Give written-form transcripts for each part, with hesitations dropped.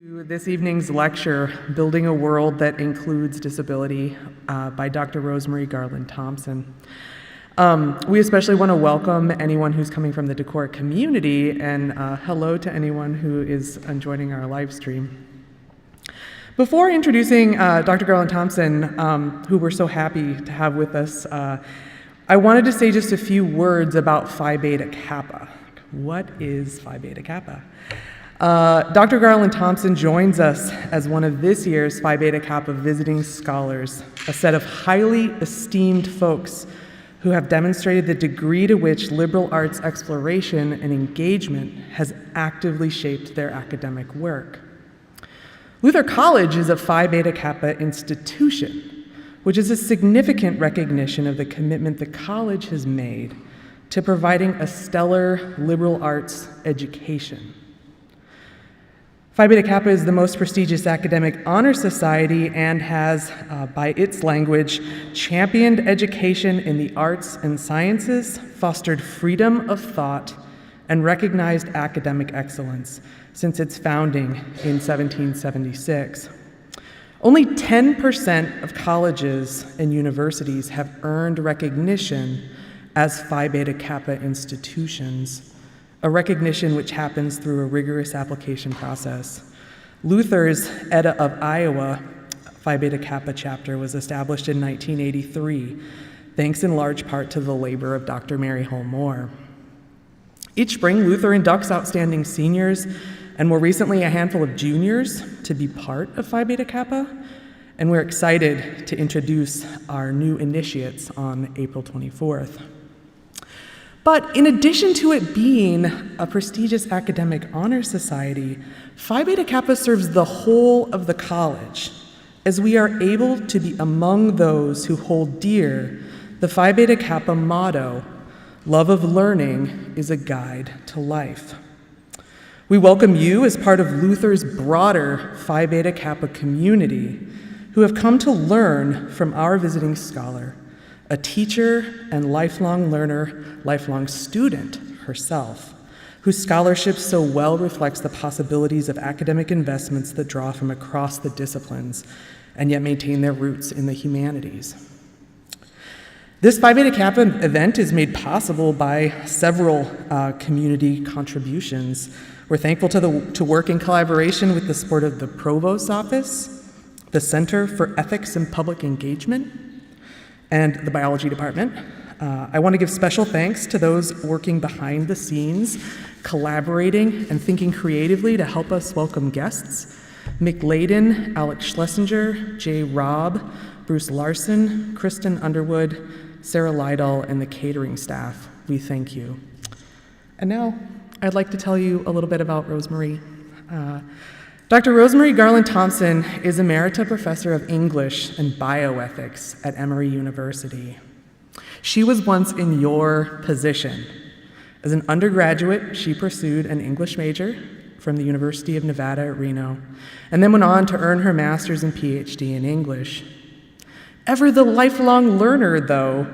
This evening's lecture, Building a World That Includes Disability, by Dr. Rosemarie Garland Thompson. We especially want to welcome anyone who's coming from the Decorah community, and hello to anyone who is joining our live stream. Before introducing Dr. Garland Thompson, who we're so happy to have with us, I wanted to say just a few words about Phi Beta Kappa. What is Phi Beta Kappa? Dr. Garland Thompson joins us as one of this year's Phi Beta Kappa visiting scholars, a set of highly esteemed folks who have demonstrated the degree to which liberal arts exploration and engagement has actively shaped their academic work. Luther College is a Phi Beta Kappa institution, which is a significant recognition of the commitment the college has made to providing a stellar liberal arts education. Phi Beta Kappa is the most prestigious academic honor society and has, by its language, championed education in the arts and sciences, fostered freedom of thought, and recognized academic excellence since its founding in 1776. Only 10% of colleges and universities have earned recognition as Phi Beta Kappa institutions, a recognition which happens through a rigorous application process. Luther's Eda of Iowa Phi Beta Kappa chapter was established in 1983, thanks in large part to the labor of Dr. Mary Hull Moore. Each spring, Luther inducts outstanding seniors, and more recently, a handful of juniors to be part of Phi Beta Kappa, and we're excited to introduce our new initiates on April 24th. But in addition to it being a prestigious academic honor society, Phi Beta Kappa serves the whole of the college, as we are able to be among those who hold dear the Phi Beta Kappa motto, "Love of learning is a guide to life." We welcome you as part of Luther's broader Phi Beta Kappa community who have come to learn from our visiting scholar, a teacher and lifelong learner, lifelong student herself, whose scholarship so well reflects the possibilities of academic investments that draw from across the disciplines and yet maintain their roots in the humanities. This Phi Beta Kappa event is made possible by several community contributions. We're thankful to work in collaboration with the support of the Provost's Office, the Center for Ethics and Public Engagement, and the biology department. I want to give special thanks to those working behind the scenes, collaborating and thinking creatively to help us welcome guests. Mick Layden, Alex Schlesinger, Jay Robb, Bruce Larson, Kristen Underwood, Sarah Lydahl, and the catering staff. We thank you. And now I'd like to tell you a little bit about Rosemarie. Dr. Rosemarie Garland Thompson is Emerita Professor of English and Bioethics at Emory University. She was once in your position. As an undergraduate, she pursued an English major from the University of Nevada at Reno, and then went on to earn her master's and PhD in English. Ever the lifelong learner, though,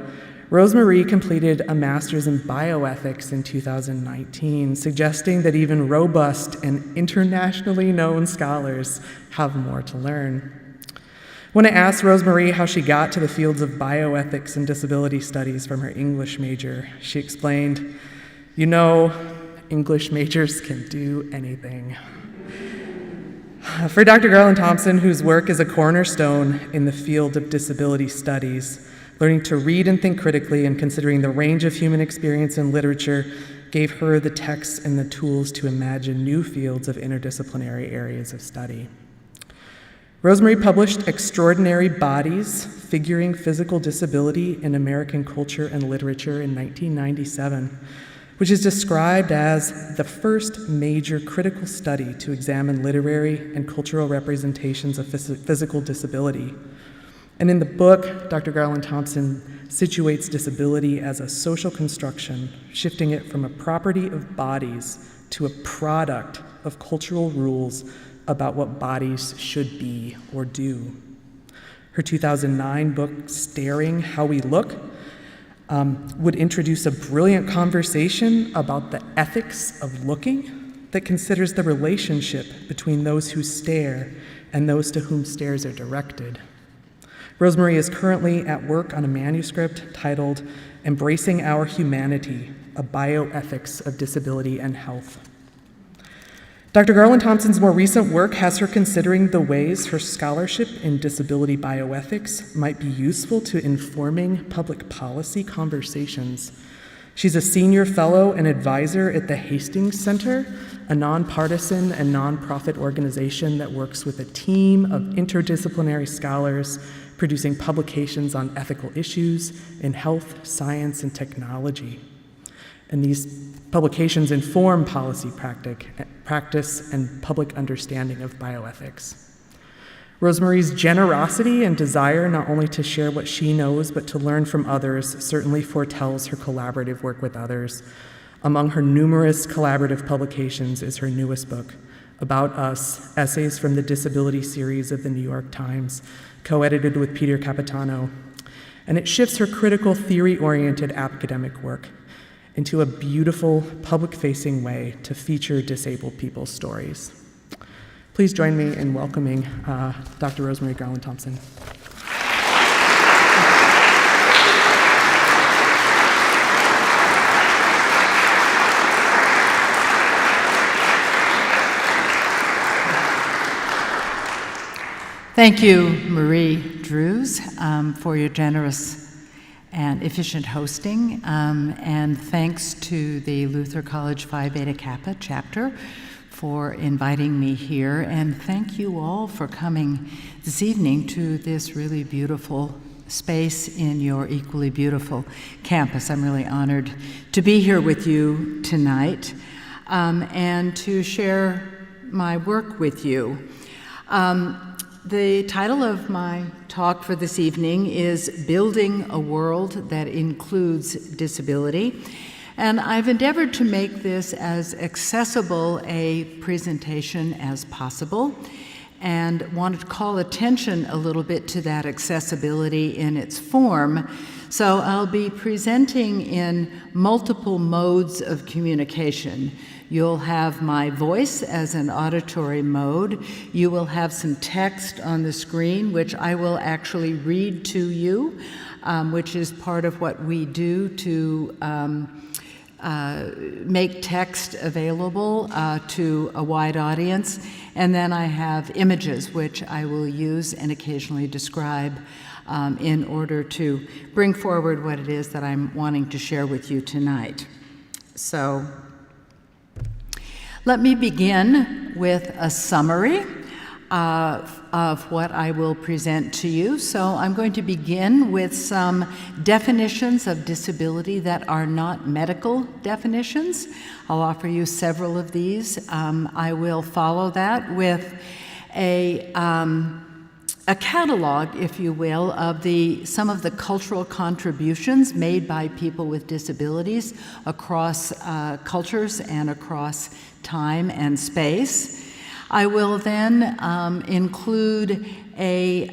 Rosemarie completed a master's in bioethics in 2019, suggesting that even robust and internationally known scholars have more to learn. When I asked Rosemarie how she got to the fields of bioethics and disability studies from her English major, she explained, "You know, English majors can do anything." For Dr. Garland Thompson, whose work is a cornerstone in the field of disability studies, learning to read and think critically and considering the range of human experience and literature gave her the texts and the tools to imagine new fields of interdisciplinary areas of study. Rosemarie published Extraordinary Bodies, Figuring Physical Disability in American Culture and Literature in 1997, which is described as the first major critical study to examine literary and cultural representations of physical disability. And in the book, Dr. Garland Thompson situates disability as a social construction, shifting it from a property of bodies to a product of cultural rules about what bodies should be or do. Her 2009 book, Staring How We Look, would introduce a brilliant conversation about the ethics of looking that considers the relationship between those who stare and those to whom stares are directed. Rosemarie is currently at work on a manuscript titled Embracing Our Humanity, a Bioethics of Disability and Health. Dr. Garland Thompson's more recent work has her considering the ways her scholarship in disability bioethics might be useful to informing public policy conversations. She's a senior fellow and advisor at the Hastings Center, a nonpartisan and nonprofit organization that works with a team of interdisciplinary scholars producing publications on ethical issues in health, science, and technology. And these publications inform policy practice and public understanding of bioethics. Rosemarie's generosity and desire not only to share what she knows, but to learn from others certainly foretells her collaborative work with others. Among her numerous collaborative publications is her newest book, About Us, Essays from the Disability series of the New York Times, co-edited with Peter Capitano. And it shifts her critical theory-oriented academic work into a beautiful, public-facing way to feature disabled people's stories. Please join me in welcoming Dr. Rosemarie Garland Thompson. Thank you, Marie Drews, for your generous and efficient hosting, and thanks to the Luther College Phi Beta Kappa chapter for inviting me here, and thank you all for coming this evening to this really beautiful space in your equally beautiful campus. I'm really honored to be here with you tonight and to share my work with you. The title of my talk for this evening is Building a World That Includes Disability, and I've endeavored to make this as accessible a presentation as possible and wanted to call attention a little bit to that accessibility in its form. So I'll be presenting in multiple modes of communication. You'll have my voice as an auditory mode. You will have some text on the screen, which I will actually read to you, which is part of what we do to make text available to a wide audience. And then I have images, which I will use and occasionally describe in order to bring forward what it is that I'm wanting to share with you tonight. So let me begin with a summary of what I will present to you. So I'm going to begin with some definitions of disability that are not medical definitions. I'll offer you several of these. I will follow that with a catalog, if you will, of some of the cultural contributions made by people with disabilities across cultures and across time and space. I will then include a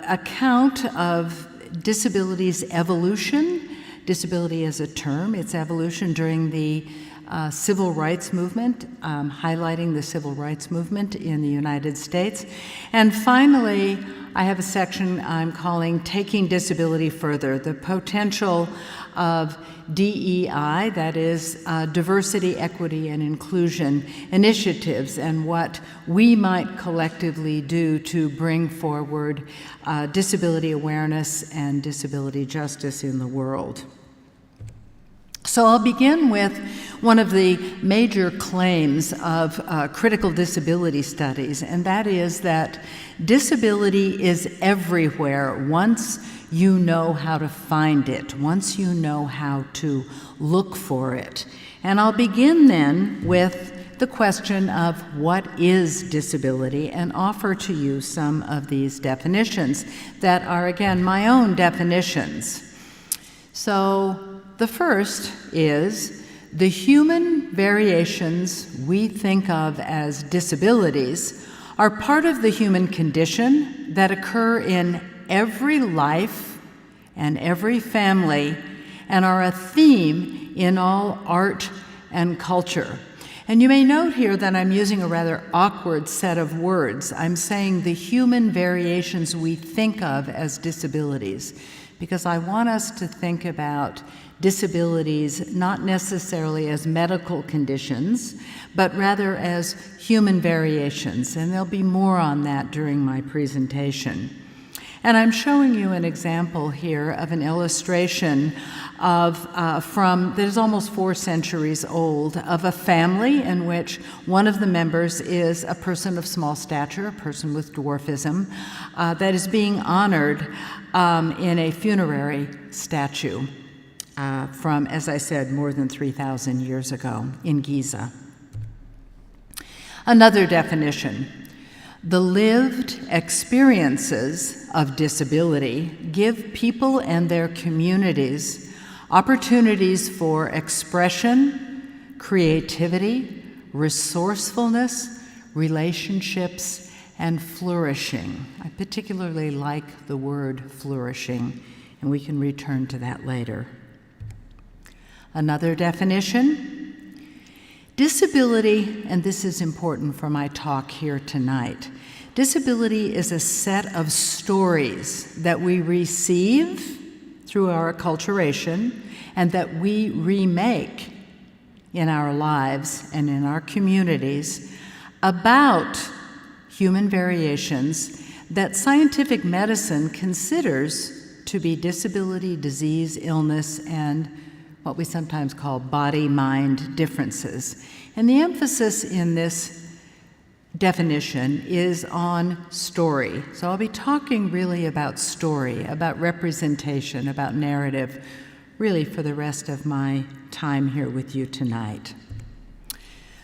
account of disability's evolution, disability as a term, its evolution during the civil rights movement, highlighting the civil rights movement in the United States. And finally, I have a section I'm calling Taking Disability Further, the potential of DEI, that is diversity, equity, and inclusion initiatives, and what we might collectively do to bring forward disability awareness and disability justice in the world. So I'll begin with one of the major claims of critical disability studies, and that is that disability is everywhere once you know how to find it, once you know how to look for it. And I'll begin then with the question of what is disability and offer to you some of these definitions that are, again, my own definitions. So the first is the human variations we think of as disabilities are part of the human condition that occur in every life and every family and are a theme in all art and culture. And you may note here that I'm using a rather awkward set of words. I'm saying the human variations we think of as disabilities, because I want us to think about disabilities not necessarily as medical conditions, but rather as human variations, and there'll be more on that during my presentation. And I'm showing you an example here of an illustration that is almost 4 centuries old, of a family in which one of the members is a person of small stature, a person with dwarfism, that is being honored in a funerary statue from, as I said, more than 3,000 years ago in Giza. Another definition: the lived experiences of disability give people and their communities opportunities for expression, creativity, resourcefulness, relationships, and flourishing. I particularly like the word flourishing, and we can return to that later. Another definition: disability, and this is important for my talk here tonight, disability is a set of stories that we receive through our acculturation and that we remake in our lives and in our communities about human variations that scientific medicine considers to be disability, disease, illness, and what we sometimes call body-mind differences. And the emphasis in this definition is on story. So I'll be talking really about story, about representation, about narrative, really for the rest of my time here with you tonight.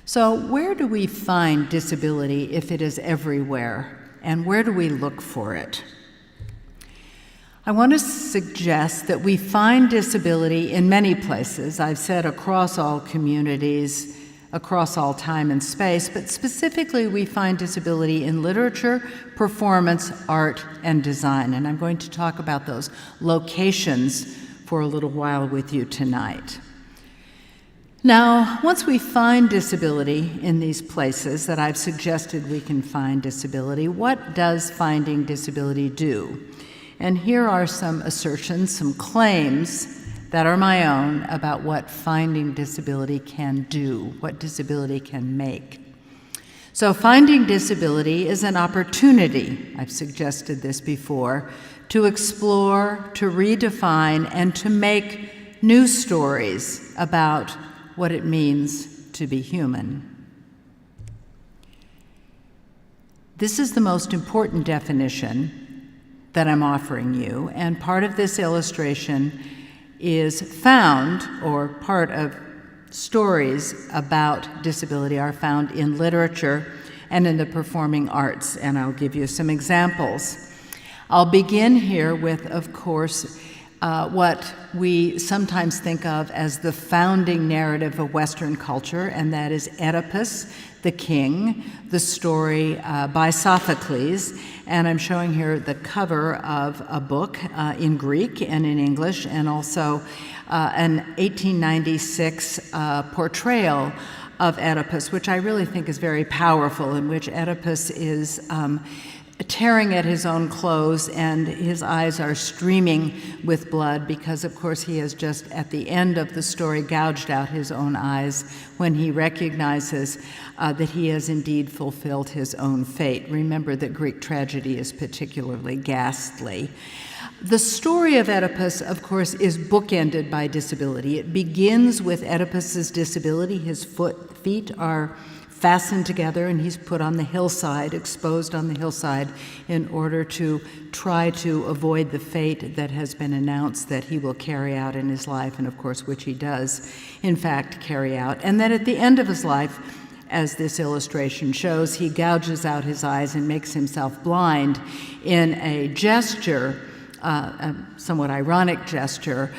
So where do we find disability if it is everywhere? And where do we look for it? I want to suggest that we find disability in many places. I've said across all communities, across all time and space, but specifically we find disability in literature, performance, art, and design. And I'm going to talk about those locations for a little while with you tonight. Now, once we find disability in these places that I've suggested we can find disability, what does finding disability do? And here are some assertions, some claims that are my own about what finding disability can do, what disability can make. So finding disability is an opportunity, I've suggested this before, to explore, to redefine, and to make new stories about what it means to be human. This is the most important definition that I'm offering you, and part of this illustration is found, or part of stories about disability are found in literature and in the performing arts, and I'll give you some examples. I'll begin here with, of course, what we sometimes think of as the founding narrative of Western culture, and that is Oedipus, the king, the story by Sophocles. And I'm showing here the cover of a book in Greek and in English, and also an 1896 portrayal of Oedipus, which I really think is very powerful, in which Oedipus is tearing at his own clothes, and his eyes are streaming with blood because, of course, he has just at the end of the story gouged out his own eyes when he recognizes that he has indeed fulfilled his own fate. Remember that Greek tragedy is particularly ghastly. The story of Oedipus, of course, is bookended by disability. It begins with Oedipus's disability. His feet are fastened together, and he's put on the hillside, exposed on the hillside, in order to try to avoid the fate that has been announced that he will carry out in his life, and of course, which he does, in fact, carry out. And then at the end of his life, as this illustration shows, he gouges out his eyes and makes himself blind in a gesture, a somewhat ironic gesture,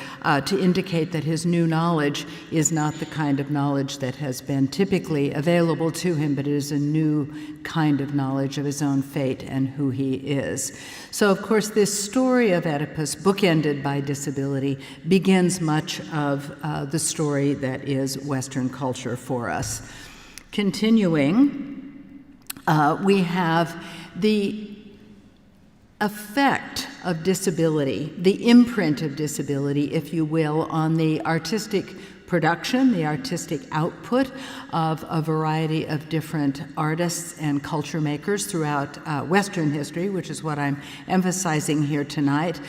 to indicate that his new knowledge is not the kind of knowledge that has been typically available to him, but it is a new kind of knowledge of his own fate and who he is. So, of course, this story of Oedipus, bookended by disability, begins much of the story that is Western culture for us. Continuing, we have the effect of disability, the imprint of disability, if you will, on the artistic production, the artistic output of a variety of different artists and culture makers throughout Western history, which is what I'm emphasizing here tonight.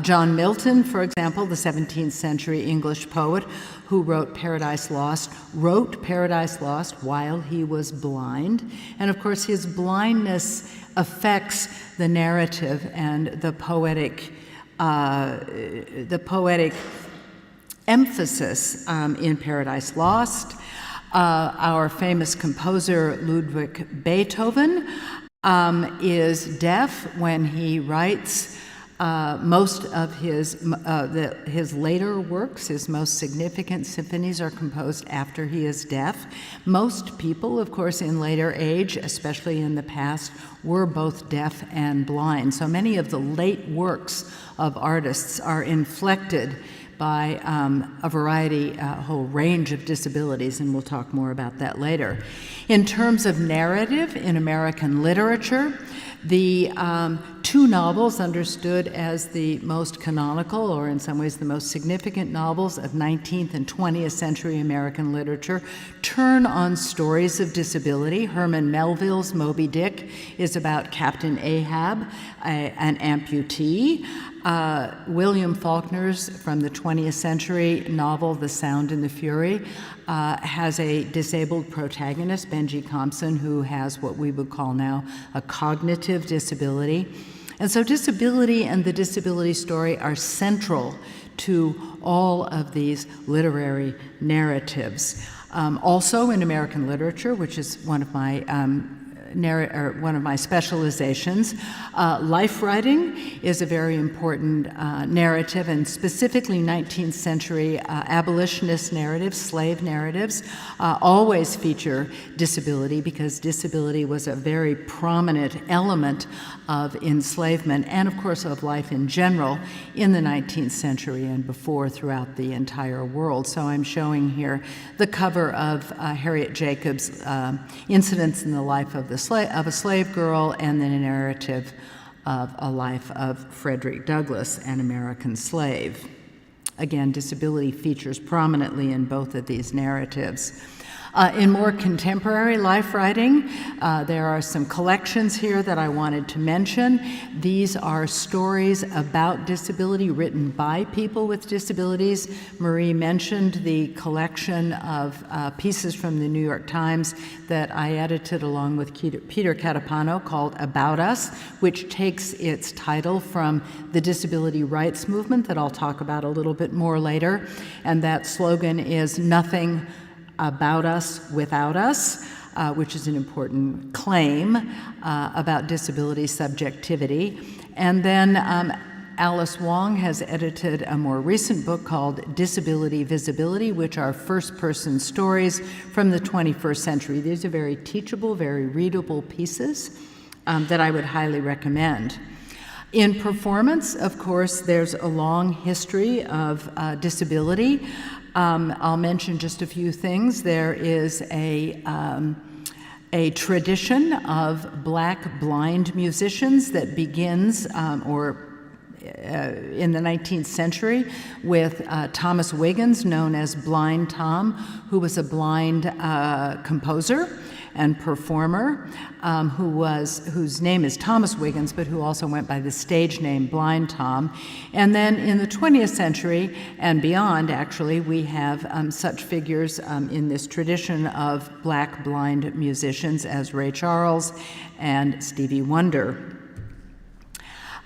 John Milton, for example, the 17th century English poet who wrote Paradise Lost while he was blind. And of course, his blindness affects the narrative and the poetic emphasis in Paradise Lost. Our famous composer Ludwig Beethoven is deaf when he writes most of his later works. His most significant symphonies are composed after he is deaf. Most people, of course, in later age, especially in the past, were both deaf and blind. So many of the late works of artists are inflected by a variety, a whole range of disabilities, and we'll talk more about that later. In terms of narrative in American literature, the two novels understood as the most canonical, or in some ways the most significant novels of 19th and 20th century American literature, turn on stories of disability. Herman Melville's Moby Dick is about Captain Ahab, an amputee. William Faulkner's, from the 20th century novel The Sound and the Fury, has a disabled protagonist, Benji Compson, who has what we would call now a cognitive disability. And so disability and the disability story are central to all of these literary narratives. Also in American literature, which is one of my specializations. Life writing is a very important narrative, and specifically 19th century abolitionist narratives, slave narratives, always feature disability because disability was a very prominent element of enslavement and, of course, of life in general in the 19th century and before throughout the entire world. So I'm showing here the cover of Harriet Jacobs' Incidents in the Life of a Slave Girl, and then a narrative of a life of Frederick Douglass, an American slave. Again, disability features prominently in both of these narratives. In more contemporary life writing, there are some collections here that I wanted to mention. These are stories about disability written by people with disabilities. Marie mentioned the collection of pieces from the New York Times that I edited along with Peter Catapano called About Us, which takes its title from the disability rights movement that I'll talk about a little bit more later. And that slogan is "Nothing about us without us," which is an important claim about disability subjectivity. And then Alice Wong has edited a more recent book called Disability Visibility, which are first-person stories from the 21st century. These are very teachable, very readable pieces that I would highly recommend. In performance, of course, there's a long history of disability. I'll mention just a few things. There is a tradition of black blind musicians that begins, in the 19th century with Thomas Wiggins, known as Blind Tom, who was a blind composer and performer, whose name is Thomas Wiggins, but who also went by the stage name Blind Tom. And then in the 20th century and beyond, actually, we have such figures in this tradition of black blind musicians as Ray Charles and Stevie Wonder.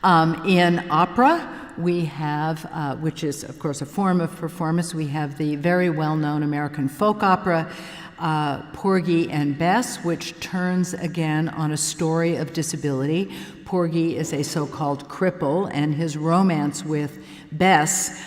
In opera, we have, which is, of course, a form of performance, we have the very well-known American folk opera, Porgy and Bess, which turns again on a story of disability. Porgy is a so-called cripple, and his romance with Bess,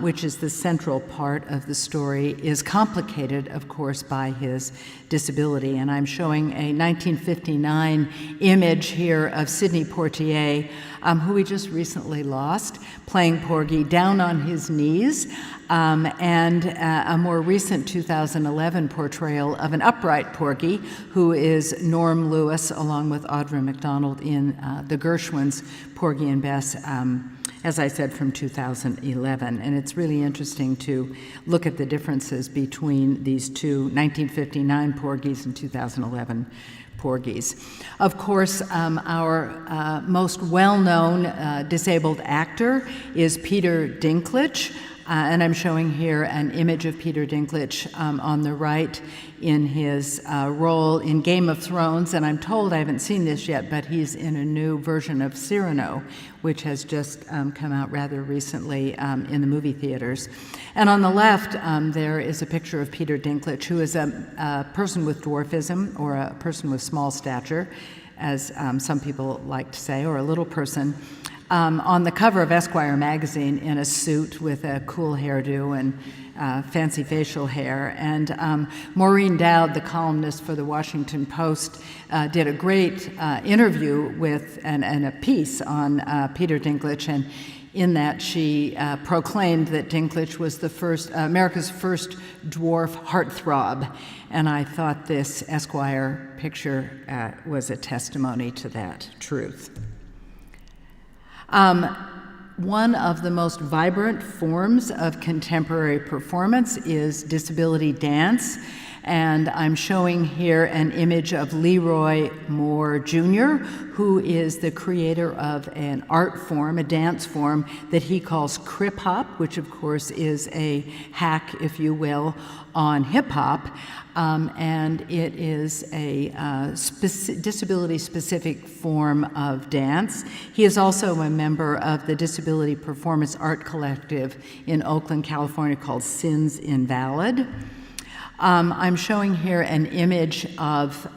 which is the central part of the story, is complicated, of course, by his disability. And I'm showing a 1959 image here of Sidney Poitier, who we just recently lost, playing Porgy down on his knees, and a more recent 2011 portrayal of an upright Porgy, who is Norm Lewis, along with Audra McDonald in the Gershwins' Porgy and Bess, as I said, from 2011. And it's really interesting to look at the differences between these two 1959 Porgies and 2011 Porgies. Of course, our most well-known disabled actor is Peter Dinklage, and I'm showing here an image of Peter Dinklage on the right in his role in Game of Thrones, and I'm told, I haven't seen this yet, but he's in a new version of Cyrano, which has just come out rather recently in the movie theaters. And on the left, there is a picture of Peter Dinklage, who is a person with dwarfism, or a person with small stature, as some people like to say, or a little person, on the cover of Esquire magazine in a suit with a cool hairdo and fancy facial hair. And Maureen Dowd, the columnist for the Washington Post, did a great interview with and a piece on Peter Dinklage, and in that she proclaimed that Dinklage was the first, America's first dwarf heartthrob. And I thought this Esquire picture was a testimony to that truth. One of the most vibrant forms of contemporary performance is disability dance, and I'm showing here an image of Leroy Moore Jr., who is the creator of an art form, a dance form, that he calls crip hop, which of course is a hack, if you will, on hip hop. And it is a disability-specific form of dance. He is also a member of the Disability Performance Art Collective in Oakland, California, called Sins Invalid. I'm showing here an image of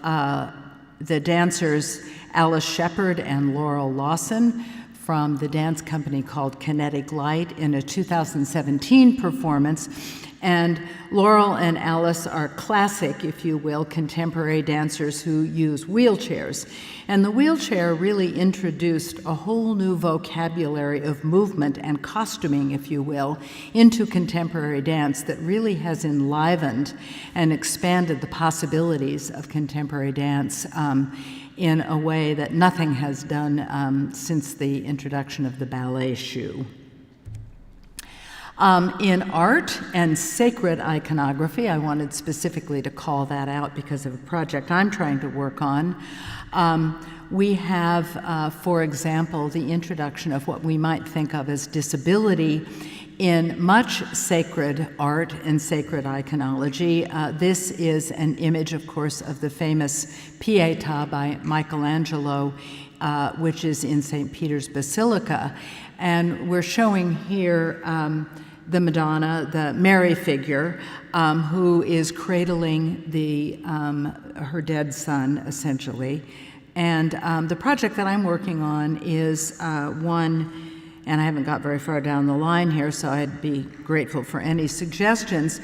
the dancers Alice Shepard and Laurel Lawson from the dance company called Kinetic Light in a 2017 performance. And Laurel and Alice are classic, if you will, contemporary dancers who use wheelchairs. And the wheelchair really introduced a whole new vocabulary of movement and costuming, if you will, into contemporary dance that really has enlivened and expanded the possibilities of contemporary dance in a way that nothing has done since the introduction of the ballet shoe. In art and sacred iconography, I wanted specifically to call that out because of a project I'm trying to work on. We have, for example, the introduction of what we might think of as disability in much sacred art and sacred iconology. This is an image, of course, of the famous Pietà by Michelangelo, which is in St. Peter's Basilica. And we're showing here the Madonna, the Mary figure, who is cradling her dead son, essentially. And the project that I'm working on is one, and I haven't got very far down the line here, so I'd be grateful for any suggestions,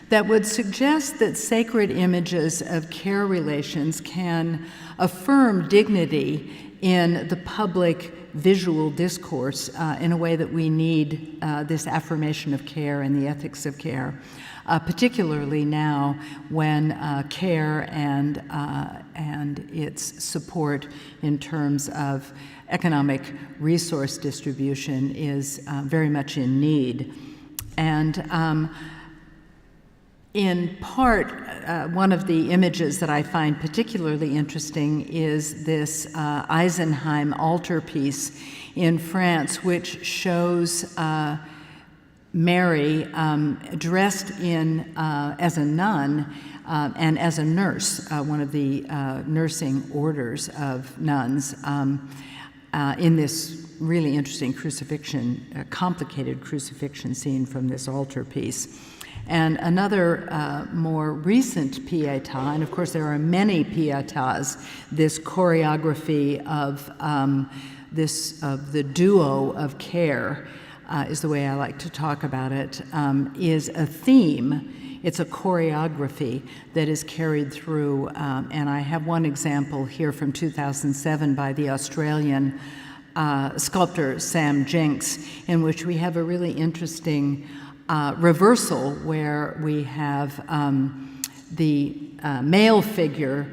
that would suggest that sacred images of care relations can affirm dignity in the public visual discourse in a way that we need this affirmation of care and the ethics of care, particularly now when care and its support in terms of economic resource distribution is very much in need. And in part, one of the images that I find particularly interesting is this Eisenheim altarpiece in France, which shows Mary dressed in as a nun and as a nurse, one of the nursing orders of nuns, in this really interesting crucifixion, complicated crucifixion scene from this altarpiece. And another more recent pietà, and of course there are many pietàs, this choreography of the duo of care, is the way I like to talk about it, is a theme. It's a choreography that is carried through, and I have one example here from 2007 by the Australian sculptor Sam Jenks, in which we have a really interesting reversal where we have the male figure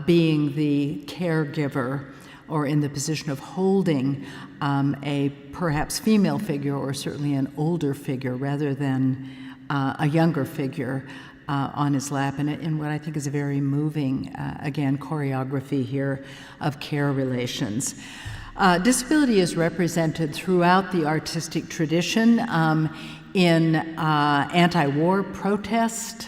being the caregiver, or in the position of holding a perhaps female figure, or certainly an older figure rather than a younger figure on his lap, and in what I think is a very moving, again, choreography here of care relations. Disability is represented throughout the artistic tradition in anti-war protest,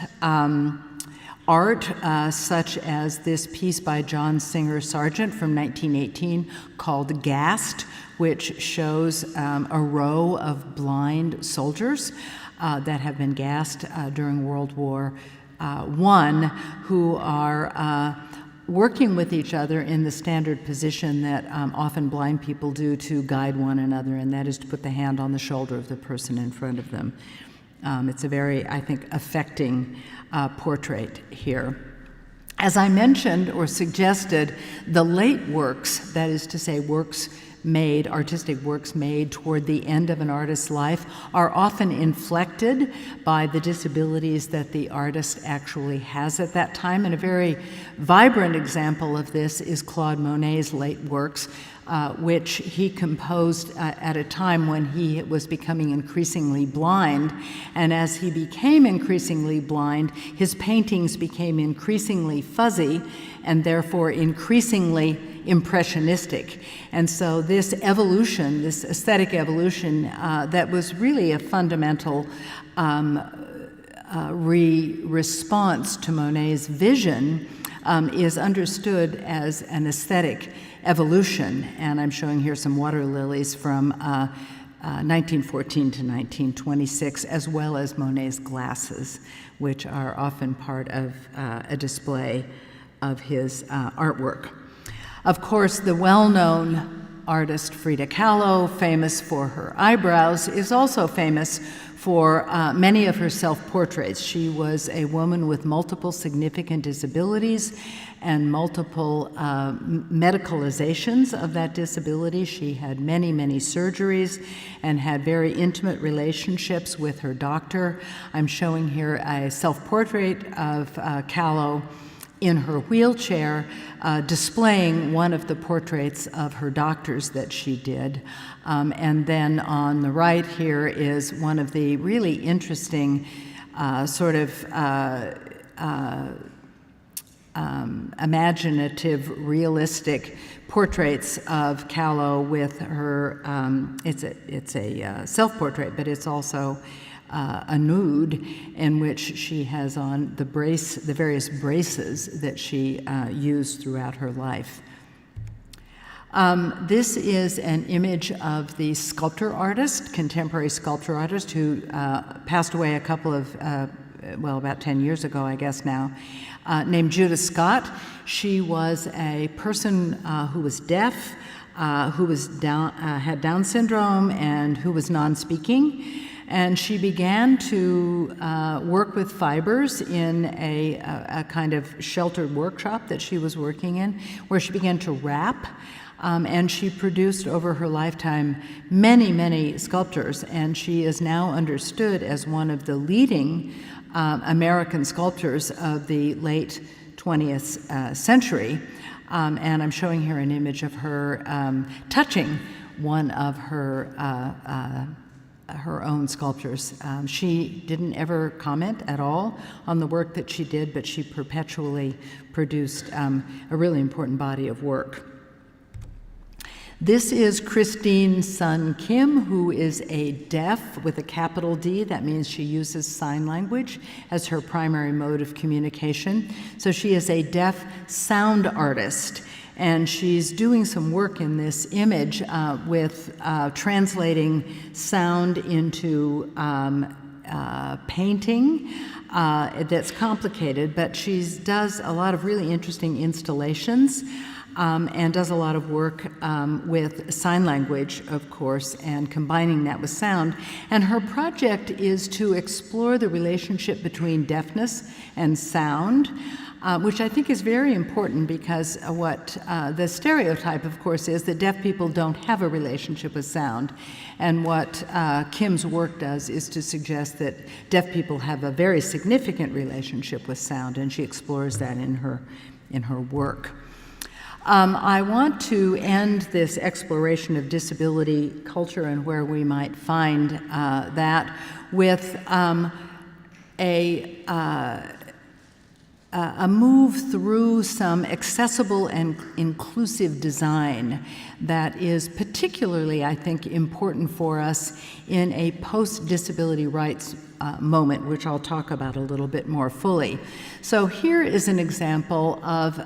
art, such as this piece by John Singer Sargent from 1918 called Gassed, which shows a row of blind soldiers that have been gassed during World War I, who are working with each other in the standard position that often blind people do to guide one another, and that is to put the hand on the shoulder of the person in front of them. It's a very, I think, affecting portrait here. As I mentioned or suggested, the late works, that is to say works made, artistic works made toward the end of an artist's life, are often inflected by the disabilities that the artist actually has at that time. And a very vibrant example of this is Claude Monet's late works, which he composed at a time when he was becoming increasingly blind. And as he became increasingly blind, his paintings became increasingly fuzzy and therefore increasingly impressionistic. And so this evolution, this aesthetic evolution, that was really a fundamental response to Monet's vision, is understood as an aesthetic evolution. And I'm showing here some water lilies from 1914 to 1926, as well as Monet's glasses, which are often part of a display of his artwork. Of course, the well-known artist Frida Kahlo, famous for her eyebrows, is also famous for many of her self-portraits. She was a woman with multiple significant disabilities and multiple medicalizations of that disability. She had many, many surgeries and had very intimate relationships with her doctor. I'm showing here a self-portrait of Kahlo in her wheelchair, displaying one of the portraits of her doctors that she did. And then on the right here is one of the really interesting imaginative, realistic portraits of Kahlo with her, it's a self-portrait, but it's also a nude in which she has on the various braces that she used throughout her life. This is an image of the sculptor artist, contemporary sculptor artist, who passed away a couple of, about 10 years ago, I guess now, named Judith Scott. She was a person who was deaf, who was had Down syndrome, and who was non-speaking. And she began to work with fibers in a kind of sheltered workshop that she was working in, where she began to wrap. And she produced over her lifetime many, many sculptures, and she is now understood as one of the leading American sculptors of the late 20th century. And I'm showing here an image of her touching one of her own sculptures. She didn't ever comment at all on the work that she did, but she perpetually produced a really important body of work. This is Christine Sun Kim, who is a deaf with a capital D. That means she uses sign language as her primary mode of communication. So she is a deaf sound artist. And she's doing some work in this image with translating sound into painting that's complicated, but she does a lot of really interesting installations and does a lot of work with sign language, of course, and combining that with sound. And her project is to explore the relationship between deafness and sound, which I think is very important because what the stereotype, of course, is that deaf people don't have a relationship with sound. And what Kim's work does is to suggest that deaf people have a very significant relationship with sound, and she explores that in her work. I want to end this exploration of disability culture and where we might find that with a move through some accessible and inclusive design that is particularly, I think, important for us in a post-disability rights moment, which I'll talk about a little bit more fully. So here is an example of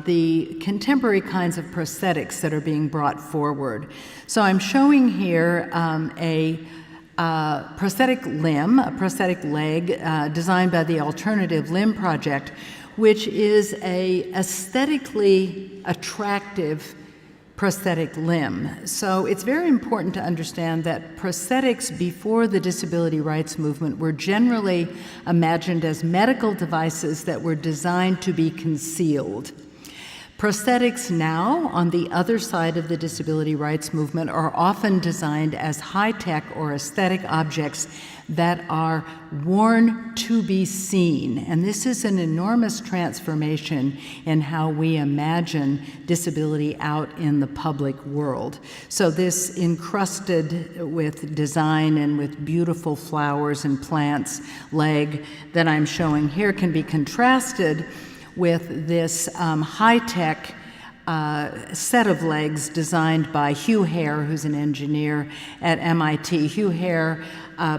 the contemporary kinds of prosthetics that are being brought forward. So I'm showing here a prosthetic limb, a prosthetic leg designed by the Alternative Limb Project, which is a aesthetically attractive prosthetic limb. So it's very important to understand that prosthetics before the disability rights movement were generally imagined as medical devices that were designed to be concealed. Prosthetics now, on the other side of the disability rights movement, are often designed as high-tech or aesthetic objects that are worn to be seen. And this is an enormous transformation in how we imagine disability out in the public world. So this encrusted with design and with beautiful flowers and plants leg that I'm showing here can be contrasted with this high-tech set of legs designed by Hugh Hare, who's an engineer at MIT. Hugh Hare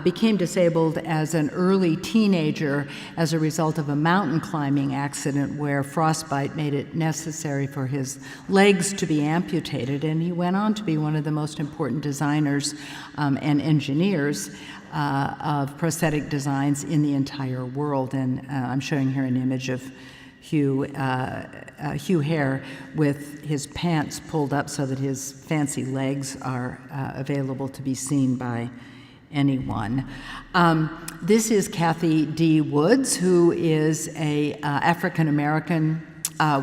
became disabled as an early teenager as a result of a mountain climbing accident where frostbite made it necessary for his legs to be amputated, and he went on to be one of the most important designers and engineers of prosthetic designs in the entire world. And I'm showing here an image of Hugh Hare with his pants pulled up so that his fancy legs are available to be seen by anyone. This is Kathy D. Woods, who is a African-American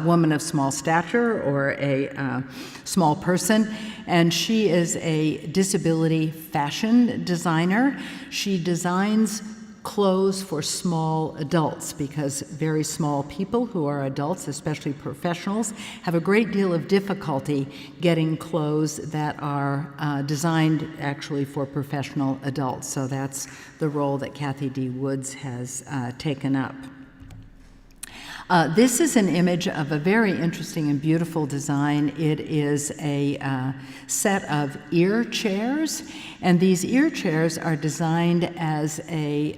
woman of small stature or a small person, and she is a disability fashion designer. She designs clothes for small adults because very small people who are adults, especially professionals, have a great deal of difficulty getting clothes that are designed actually for professional adults. So that's the role that Kathy D. Woods has taken up. This is an image of a very interesting and beautiful design. It is a set of ear chairs, and these ear chairs are designed as a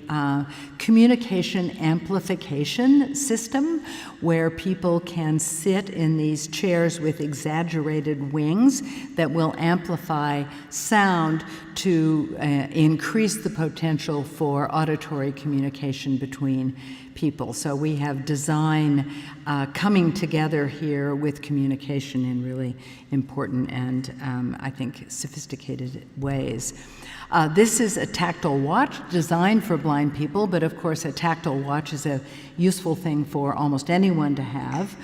communication amplification system where people can sit in these chairs with exaggerated wings that will amplify sound to increase the potential for auditory communication between people. So we have design coming together here with communication in really important and I think sophisticated ways. This is a tactile watch designed for blind people, but of course a tactile watch is a useful thing for almost anyone to have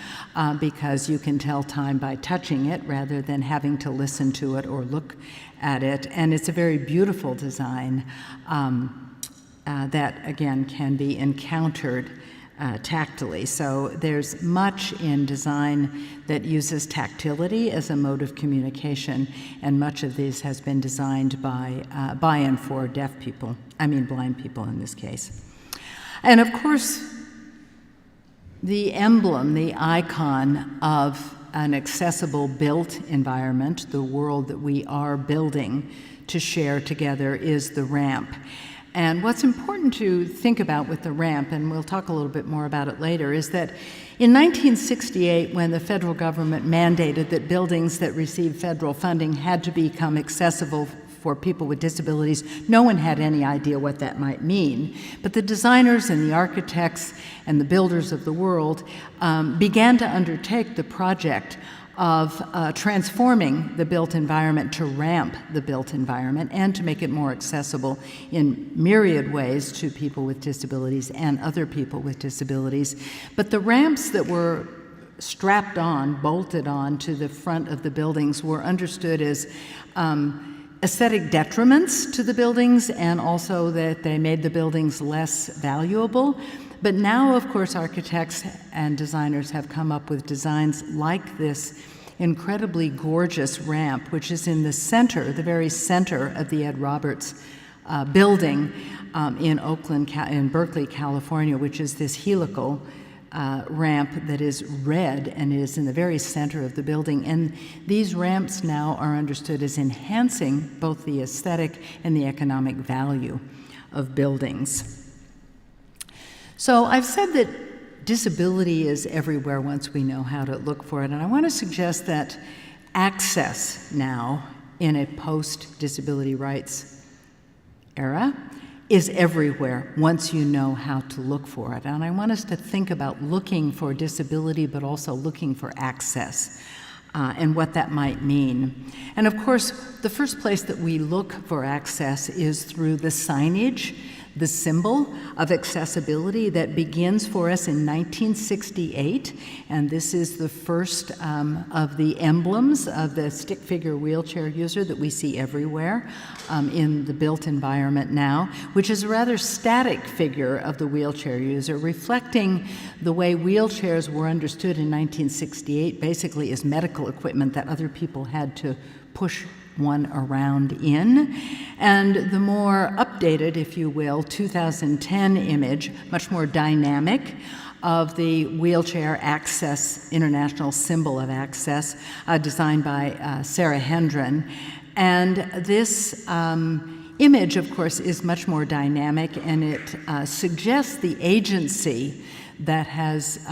because you can tell time by touching it rather than having to listen to it or look at it. And it's a very beautiful design that, again, can be encountered tactily. So there's much in design that uses tactility as a mode of communication, and much of this has been designed by and for deaf people, blind people in this case. And of course, the emblem, the icon of an accessible built environment, the world that we are building to share together, is the ramp. And what's important to think about with the ramp, and we'll talk a little bit more about it later, is that in 1968, when the federal government mandated that buildings that received federal funding had to become accessible for people with disabilities, no one had any idea what that might mean. But the designers and the architects and the builders of the world began to undertake the project of transforming the built environment to ramp the built environment and to make it more accessible in myriad ways to people with disabilities and other people with disabilities. But the ramps that were strapped on, bolted on to the front of the buildings were understood as aesthetic detriments to the buildings, and also that they made the buildings less valuable. But now, of course, architects and designers have come up with designs like this incredibly gorgeous ramp, which is in the center, the very center of the Ed Roberts building in Berkeley, California, which is this helical ramp that is red and is in the very center of the building. And these ramps now are understood as enhancing both the aesthetic and the economic value of buildings. So I've said that disability is everywhere once we know how to look for it, and I want to suggest that access now in a post-disability rights era is everywhere once you know how to look for it. And I want us to think about looking for disability, but also looking for access and what that might mean. And of course, the first place that we look for access is through the signage, the symbol of accessibility that begins for us in 1968, and this is the first of the emblems of the stick figure wheelchair user that we see everywhere in the built environment now, which is a rather static figure of the wheelchair user, reflecting the way wheelchairs were understood in 1968, basically as medical equipment that other people had to push one around in. And the more updated, if you will, 2010 image, much more dynamic, of the wheelchair access, international symbol of access, designed by Sarah Hendren. And this image, of course, is much more dynamic, and it suggests the agency that has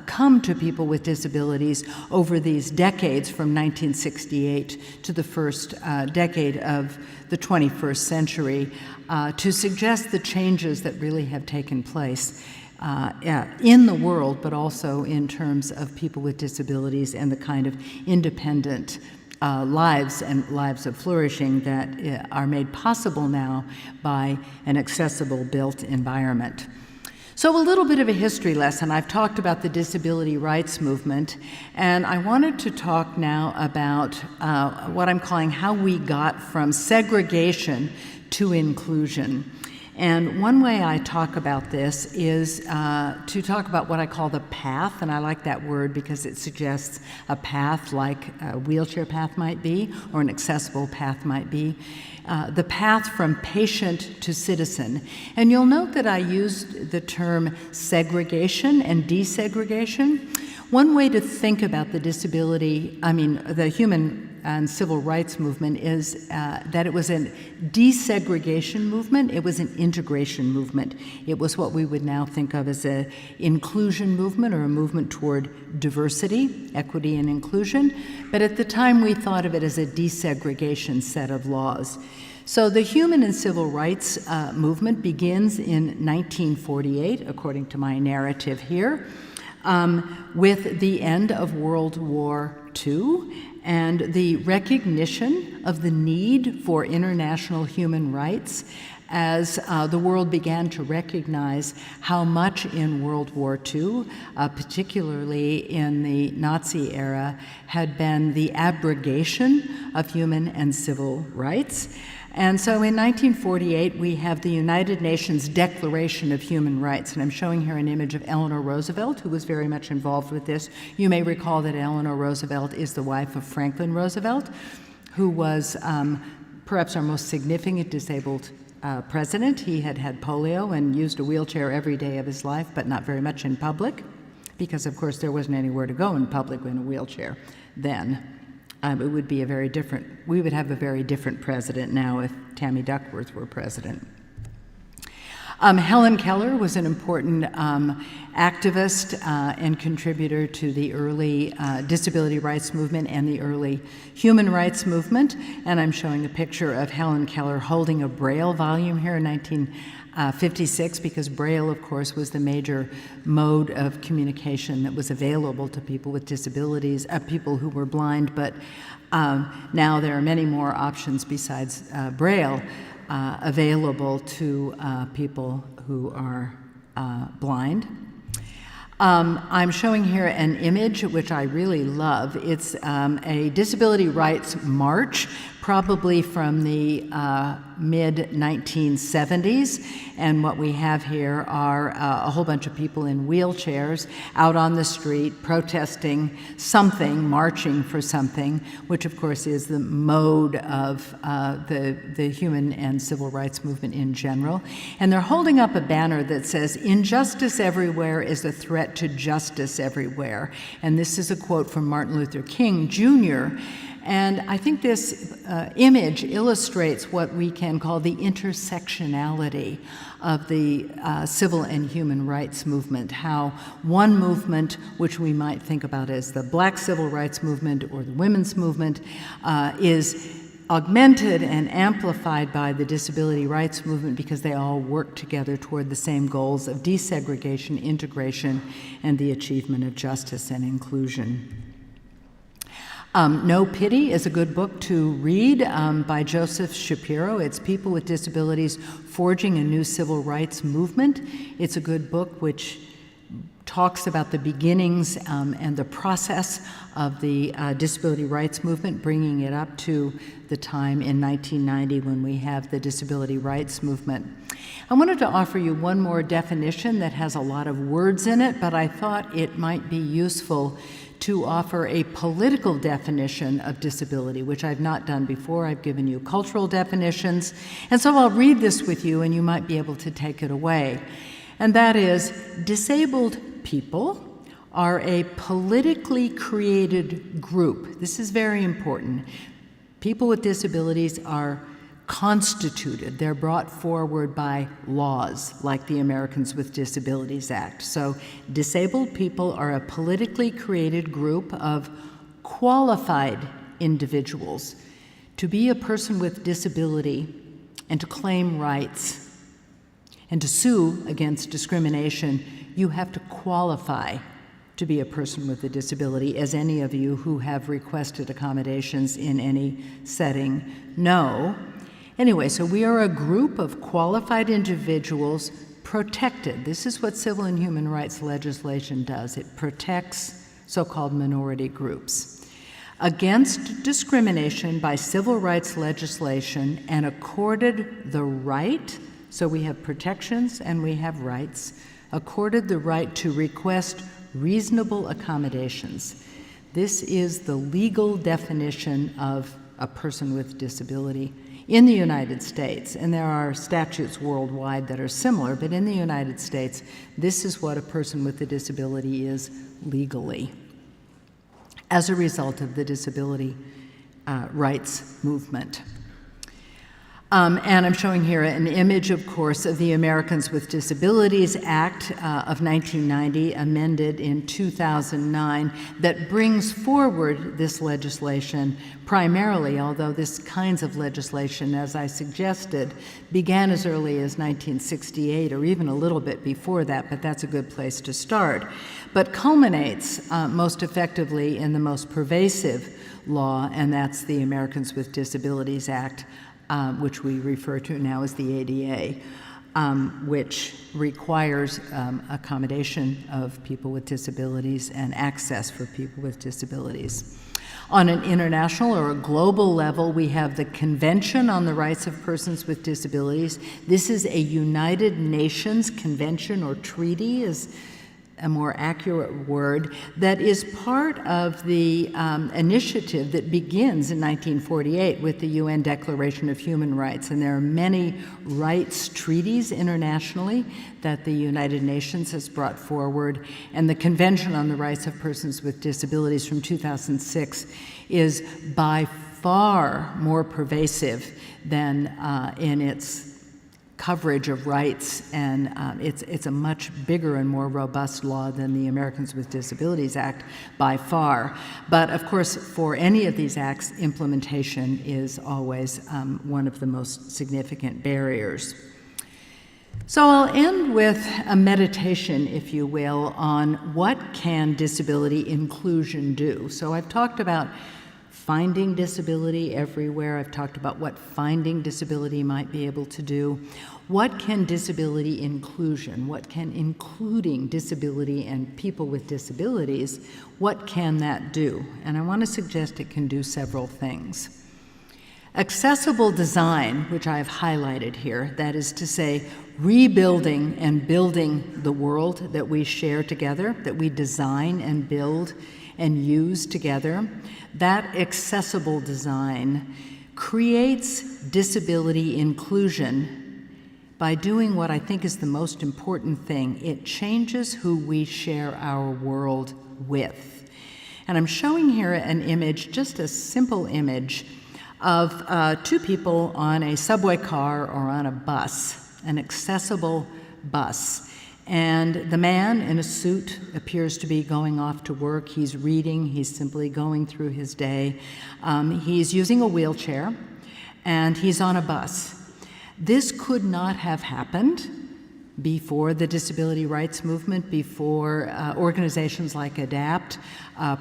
come to people with disabilities over these decades from 1968 to the first decade of the 21st century to suggest the changes that really have taken place in the world, but also in terms of people with disabilities and the kind of independent lives and lives of flourishing that are made possible now by an accessible built environment. So a little bit of a history lesson. I've talked about the disability rights movement, and I wanted to talk now about what I'm calling how we got from segregation to inclusion. And one way I talk about this is to talk about what I call the path, and I like that word because it suggests a path like a wheelchair path might be, or an accessible path might be. The path from patient to citizen. And you'll note that I used the term segregation and desegregation. One way to think about the the human and civil rights movement is that it was a desegregation movement, it was an integration movement. It was what we would now think of as an inclusion movement or a movement toward diversity, equity, and inclusion. But at the time we thought of it as a desegregation set of laws. So the human and civil rights movement begins in 1948, according to my narrative here, with the end of World War II and the recognition of the need for international human rights as the world began to recognize how much in World War II, particularly in the Nazi era, had been the abrogation of human and civil rights. And so in 1948, we have the United Nations Declaration of Human Rights, and I'm showing here an image of Eleanor Roosevelt, who was very much involved with this. You may recall that Eleanor Roosevelt is the wife of Franklin Roosevelt, who was perhaps our most significant disabled president. He had had polio and used a wheelchair every day of his life, but not very much in public, because of course there wasn't anywhere to go in public in a wheelchair then. It would be we would have a very different president now if Tammy Duckworth were president. Helen Keller was an important activist and contributor to the early disability rights movement and the early human rights movement. And I'm showing a picture of Helen Keller holding a Braille volume here in 1956, because Braille, of course, was the major mode of communication that was available to people with disabilities, people who were blind, but now there are many more options besides Braille available to people who are blind. I'm showing here an image which I really love. It's a disability rights march, probably from the mid-1970s, and what we have here are a whole bunch of people in wheelchairs out on the street protesting something, marching for something, which of course is the mode of the human and civil rights movement in general. And they're holding up a banner that says, "Injustice everywhere is a threat to justice everywhere." And this is a quote from Martin Luther King Jr., and I think this image illustrates what we can call the intersectionality of the civil and human rights movement, how one movement, which we might think about as the Black civil rights movement or the women's movement, is augmented and amplified by the disability rights movement, because they all work together toward the same goals of desegregation, integration, and the achievement of justice and inclusion. No Pity is a good book to read by Joseph Shapiro. It's People with Disabilities Forging a New Civil Rights Movement. It's a good book which talks about the beginnings and the process of the disability rights movement, bringing it up to the time in 1990 when we have the disability rights movement. I wanted to offer you one more definition that has a lot of words in it, but I thought it might be useful to offer a political definition of disability, which I've not done before. I've given you cultural definitions, and so I'll read this with you and you might be able to take it away. And that is, disabled people are a politically created group. This is very important. People with disabilities are constituted. They're brought forward by laws like the Americans with Disabilities Act. So disabled people are a politically created group of qualified individuals. To be a person with disability and to claim rights and to sue against discrimination, you have to qualify to be a person with a disability, as any of you who have requested accommodations in any setting know. Anyway, so we are a group of qualified individuals protected. This is what civil and human rights legislation does. It protects so-called minority groups against discrimination by civil rights legislation and accorded the right, so we have protections and we have rights, accorded the right to request reasonable accommodations. This is the legal definition of a person with disability in the United States, and there are statutes worldwide that are similar, but in the United States, this is what a person with a disability is legally as a result of the disability rights movement. And I'm showing here an image, of course, of the Americans with Disabilities Act of 1990, amended in 2009, that brings forward this legislation primarily, although this kinds of legislation, as I suggested, began as early as 1968 or even a little bit before that, but that's a good place to start, but culminates most effectively in the most pervasive law, and that's the Americans with Disabilities Act, which we refer to now as the ADA, which requires accommodation of people with disabilities and access for people with disabilities. On an international or a global level, we have the Convention on the Rights of Persons with Disabilities. This is a United Nations convention, or treaty is a more accurate word, that is part of the initiative that begins in 1948 with the UN Declaration of Human Rights. And there are many rights treaties internationally that the United Nations has brought forward. And the Convention on the Rights of Persons with Disabilities from 2006 is by far more pervasive than in its coverage of rights, and it's a much bigger and more robust law than the Americans with Disabilities Act by far. But of course, for any of these acts, implementation is always one of the most significant barriers. So I'll end with a meditation, if you will, on what can disability inclusion do. So I've talked about finding disability everywhere. I've talked about what finding disability might be able to do. What can disability inclusion, what can including disability and people with disabilities, what can that do? And I want to suggest it can do several things. Accessible design, which I've highlighted here, that is to say, rebuilding and building the world that we share together, that we design and build and use together, that accessible design creates disability inclusion by doing what I think is the most important thing. It changes who we share our world with. And I'm showing here an image, just a simple image, of two people on a subway car or on a bus, an accessible bus. And the man in a suit appears to be going off to work. He's reading, he's simply going through his day. He's using a wheelchair, and he's on a bus. This could not have happened before the disability rights movement, before organizations like ADAPT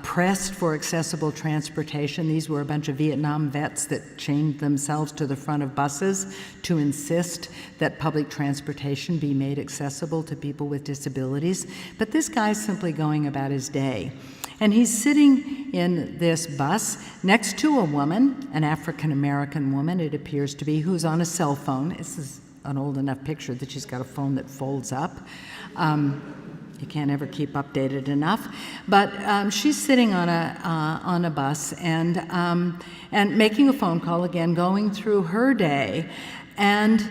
pressed for accessible transportation. These were a bunch of Vietnam vets that chained themselves to the front of buses to insist that public transportation be made accessible to people with disabilities. But this guy's simply going about his day. And he's sitting in this bus next to a woman, an African-American woman, it appears to be, who's on a cell phone. This is an old enough picture that she's got a phone that folds up. You can't ever keep updated enough. But she's sitting on a bus and making a phone call, again, going through her day. And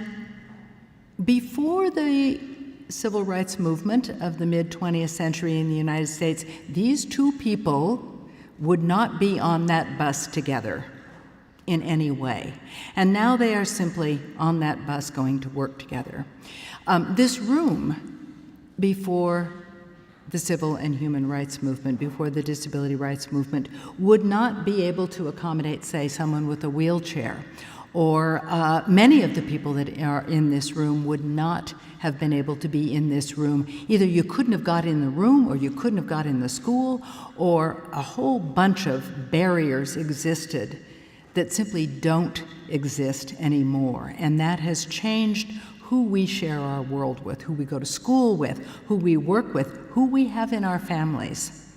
before the civil rights movement of the mid-20th century in the United States, these two people would not be on that bus together in any way. And now they are simply on that bus going to work together. This room, before the civil and human rights movement, before the disability rights movement, would not be able to accommodate, say, someone with a wheelchair, or many of the people that are in this room would not have been able to be in this room. Either you couldn't have got in the room, or you couldn't have got in the school, or a whole bunch of barriers existed that simply don't exist anymore. And that has changed who we share our world with, who we go to school with, who we work with, who we have in our families,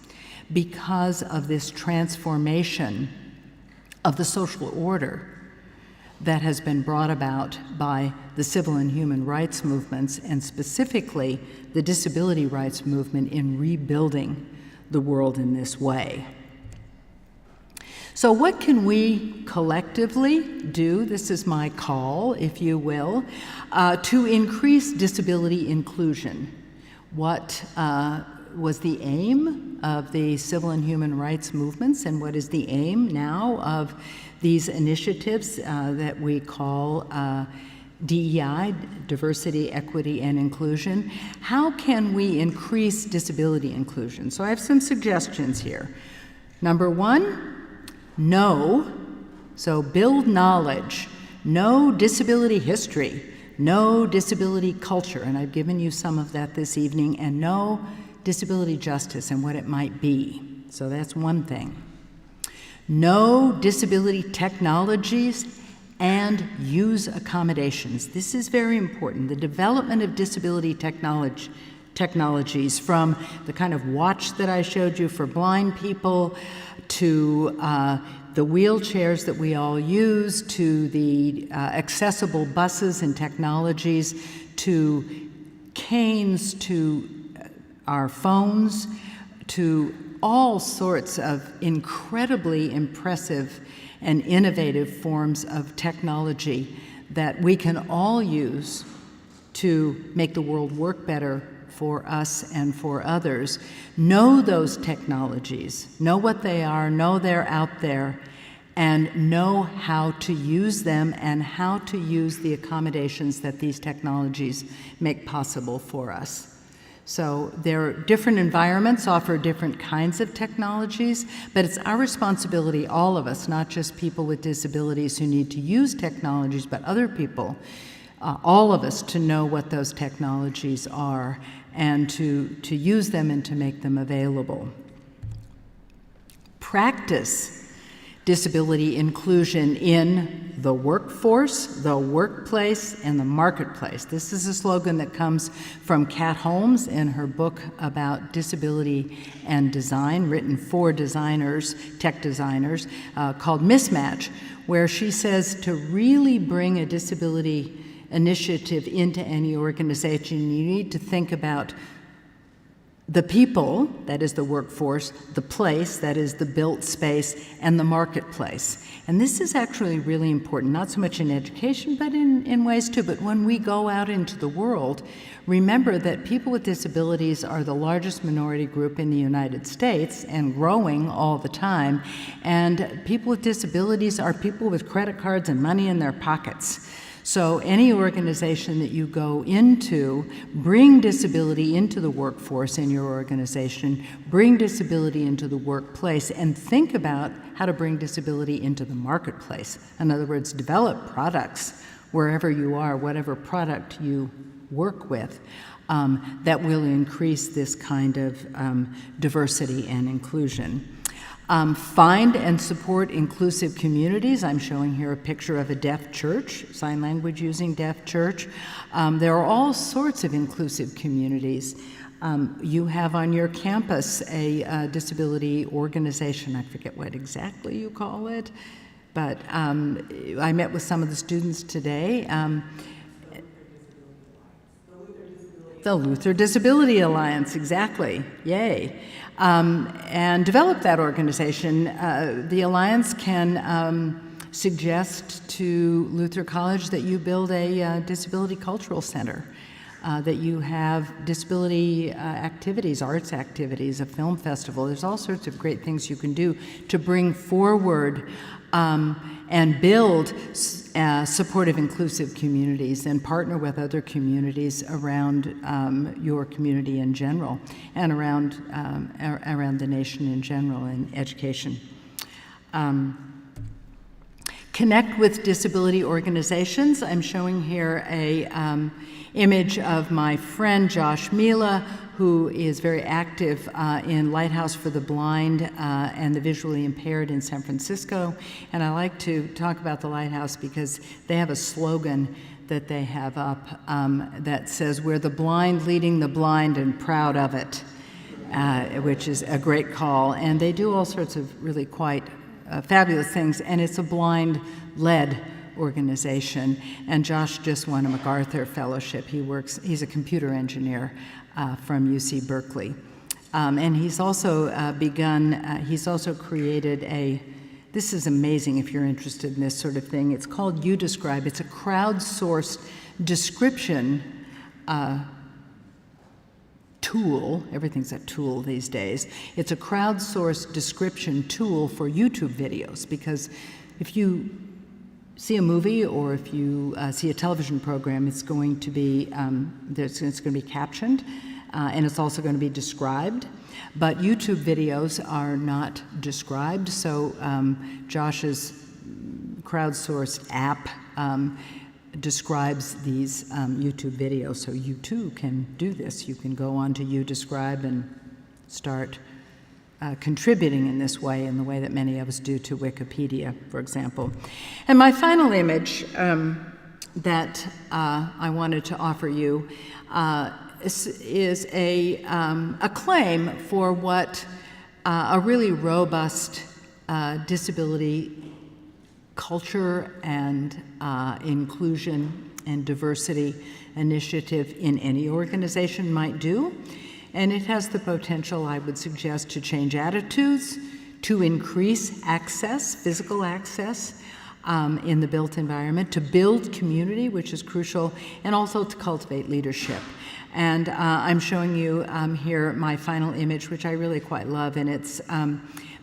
because of this transformation of the social order that has been brought about by the civil and human rights movements, and specifically the disability rights movement in rebuilding the world in this way. So what can we collectively do, this is my call, if you will, to increase disability inclusion? What was the aim of the civil and human rights movements, and what is the aim now of these initiatives that we call DEI, diversity, equity, and inclusion? How can we increase disability inclusion? So I have some suggestions here. Number one, know, so build knowledge, know disability history, know disability culture, and I've given you some of that this evening, and know disability justice and what it might be. So that's one thing. Know disability technologies and use accommodations. This is very important. The development of disability technologies, from the kind of watch that I showed you for blind people, to the wheelchairs that we all use, to the accessible buses and technologies, to canes, to our phones, to all sorts of incredibly impressive and innovative forms of technology that we can all use to make the world work better for us and for others. Know those technologies, know what they are, know they're out there, and know how to use them and how to use the accommodations that these technologies make possible for us. So their different environments offer different kinds of technologies, but it's our responsibility, all of us, not just people with disabilities who need to use technologies, but other people, all of us, to know what those technologies are and to use them and to make them available. Practice disability inclusion in the workforce, the workplace, and the marketplace. This is a slogan that comes from Kat Holmes in her book about disability and design, written for designers, tech designers, called Mismatch, where she says to really bring a disability initiative into any organization, you need to think about the people, that is the workforce, the place, that is the built space, and the marketplace. And this is actually really important, not so much in education, but in ways too. But when we go out into the world, remember that people with disabilities are the largest minority group in the United States and growing all the time. And people with disabilities are people with credit cards and money in their pockets. So any organization that you go into, bring disability into the workforce in your organization, bring disability into the workplace, and think about how to bring disability into the marketplace. In other words, develop products wherever you are, whatever product you work with, that will increase this kind of diversity and inclusion. Find and support inclusive communities. I'm showing here a picture of a deaf church, sign language using deaf church. There are all sorts of inclusive communities. You have on your campus a disability organization. I forget what exactly you call it, but I met with some of the students today. The Luther Disability Alliance, exactly, yay. And develop that organization. The Alliance can suggest to Luther College that you build a disability cultural center, that you have disability activities, arts activities, a film festival. There's all sorts of great things you can do to bring forward and build supportive, inclusive communities and partner with other communities around your community in general and around the nation in general in education. Connect with disability organizations. I'm showing here a image of my friend Josh Mila, who is very active in Lighthouse for the Blind and the Visually Impaired in San Francisco. And I like to talk about the Lighthouse because they have a slogan that they have up that says, "We're the blind leading the blind and proud of it," which is a great call. And they do all sorts of really quite fabulous things, and it's a blind-led organization. And Josh just won a MacArthur Fellowship. He's a computer engineer from UC Berkeley. And he's also he's also created this is amazing if you're interested in this sort of thing. It's called You Describe. It's a crowdsourced description tool. Everything's a tool these days. It's a crowdsourced description tool for YouTube videos, because if you see a movie or if you see a television program, it's going to be it's going to be captioned, and it's also going to be described. But YouTube videos are not described, so Josh's crowdsourced app describes these YouTube videos, so you too can do this. You can go on to You Describe and start contributing in this way, in the way that many of us do to Wikipedia, for example. And my final image that I wanted to offer you is a claim for what a really robust disability culture and inclusion and diversity initiative in any organization might do. And it has the potential, I would suggest, to change attitudes, to increase access, physical access in the built environment, to build community, which is crucial, and also to cultivate leadership. And I'm showing you here my final image, which I really quite love, and it's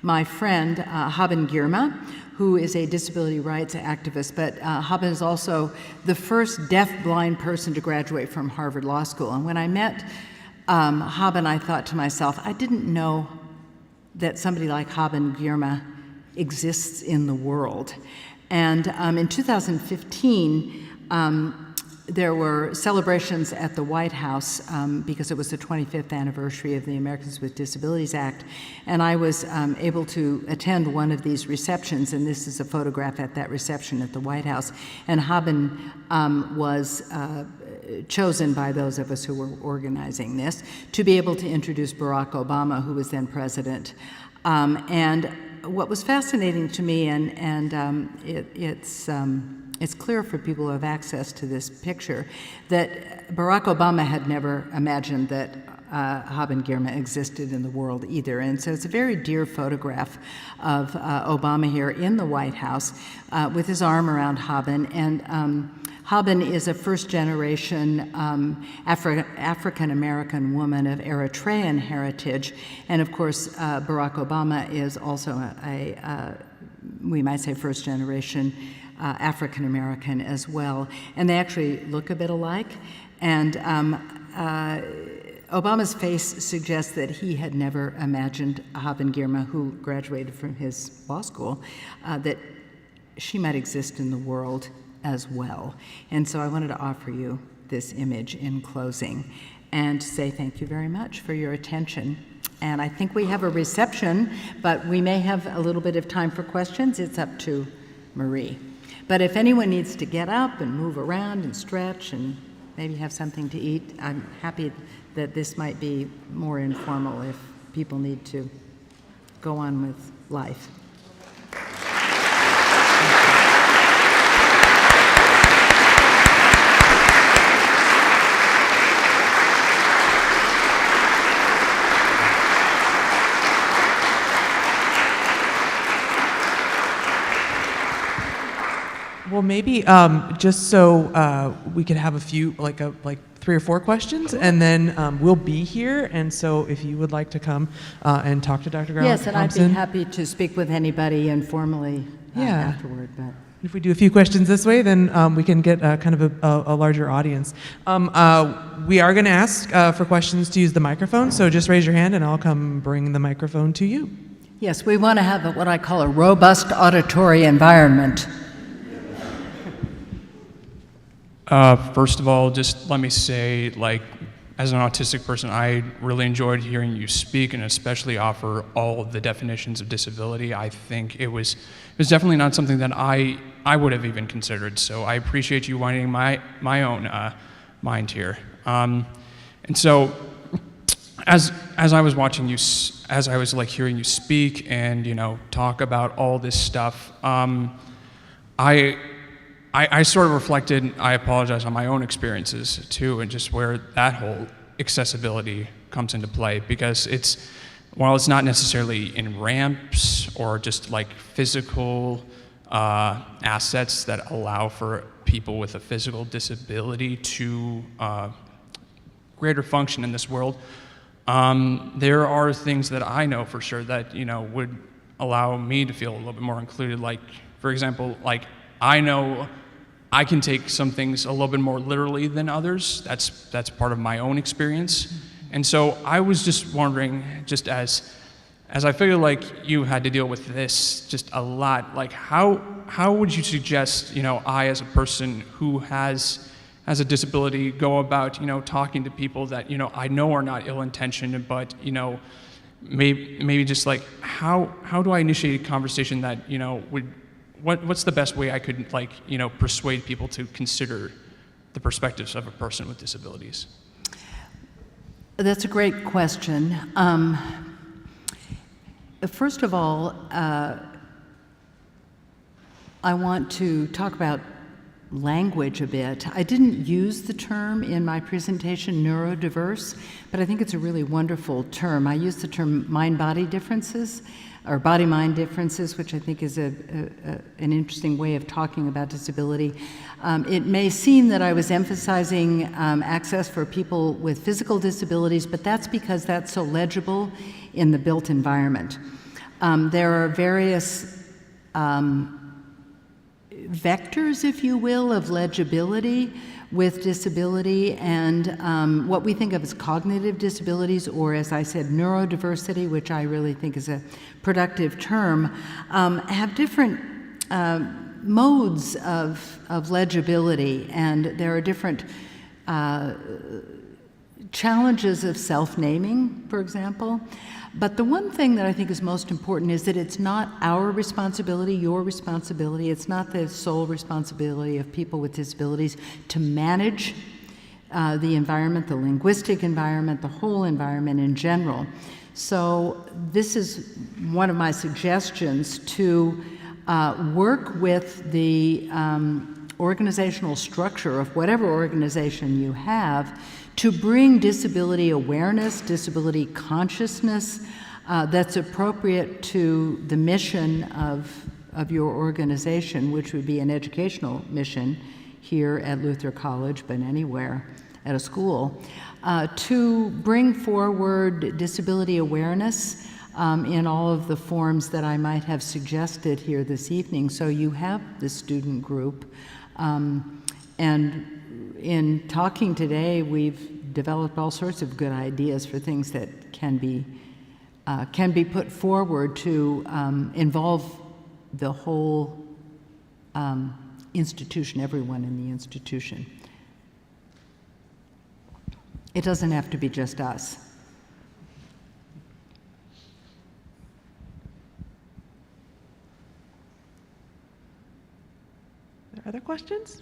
my friend Haben Girma, who is a disability rights activist, but Haben is also the first deaf-blind person to graduate from Harvard Law School. And when I met Haben, I thought to myself, I didn't know that somebody like Haben Girma exists in the world. And in 2015, there were celebrations at the White House because it was the 25th anniversary of the Americans with Disabilities Act, and I was able to attend one of these receptions, and this is a photograph at that reception at the White House. And Haben was chosen by those of us who were organizing this to be able to introduce Barack Obama, who was then president. And what was fascinating to me, and it's clear for people who have access to this picture, that Barack Obama had never imagined that Haben Girma existed in the world either. And so it's a very dear photograph of Obama here in the White House with his arm around Haben. And Haben is a first-generation African-American woman of Eritrean heritage. And of course, Barack Obama is also we might say, first-generation African American as well, and they actually look a bit alike. And Obama's face suggests that he had never imagined Haben Girma, who graduated from his law school, that she might exist in the world as well. And so I wanted to offer you this image in closing and say thank you very much for your attention. And I think we have a reception, but we may have a little bit of time for questions. It's up to Marie. But if anyone needs to get up and move around and stretch and maybe have something to eat, I'm happy that this might be more informal if people need to go on with life. Well, maybe just so we could have a few, like 3 or 4 questions, and then we'll be here. And so, if you would like to come and talk to Dr. Garland Yes, and Thompson. I'd be happy to speak with anybody informally afterward. But if we do a few questions this way, then we can get kind of a larger audience. We are going to ask for questions to use the microphone, so just raise your hand, and I'll come bring the microphone to you. yes, we want to have what I call a robust auditory environment. First of all, just let me say, as an autistic person, I really enjoyed hearing you speak, and especially offer all the definitions of disability. I think it was definitely not something that I would have even considered. So I appreciate you widening my own mind here. And so, as I was watching you, as I was hearing you speak and talk about all this stuff, I sort of reflected, I apologize, on my own experiences too, and just where that whole accessibility comes into play, because while it's not necessarily in ramps or just physical assets that allow for people with a physical disability to greater function in this world, there are things that I know for sure that would allow me to feel a little bit more included. For example, I know I can take some things a little bit more literally than others. That's part of my own experience. And so I was just wondering, just as I feel like you had to deal with this just a lot, how would you suggest, I as a person who has a disability go about, talking to people that, I know are not ill-intentioned, but, maybe just how do I initiate a conversation that, what's the best way I could persuade people to consider the perspectives of a person with disabilities? That's a great question. First of all, I want to talk about language a bit. I didn't use the term in my presentation, neurodiverse, but I think it's a really wonderful term. I use the term mind-body differences, or body-mind differences, which I think is an interesting way of talking about disability. It may seem that I was emphasizing access for people with physical disabilities, but that's because that's so legible in the built environment. There are various vectors, if you will, of legibility with disability, and what we think of as cognitive disabilities, or as I said, neurodiversity, which I really think is a productive term, have different modes of legibility, and there are different challenges of self-naming, for example. But the one thing that I think is most important is that it's not our responsibility, your responsibility. It's not the sole responsibility of people with disabilities to manage the environment, the linguistic environment, the whole environment in general. So this is one of my suggestions, to work with the organizational structure of whatever organization you have to bring disability awareness, disability consciousness that's appropriate to the mission of your organization, which would be an educational mission here at Luther College, but anywhere at a school, to bring forward disability awareness in all of the forms that I might have suggested here this evening. So you have the student group, and in talking today, we've developed all sorts of good ideas for things that can be put forward to involve the whole institution, everyone in the institution. It doesn't have to be just us. Are there other questions?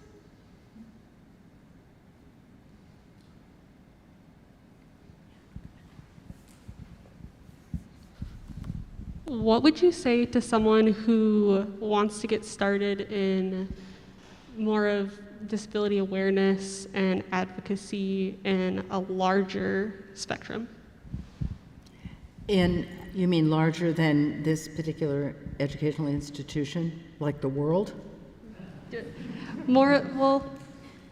What would you say to someone who wants to get started in more of disability awareness and advocacy in a larger spectrum? You mean larger than this particular educational institution, like the world? More, well,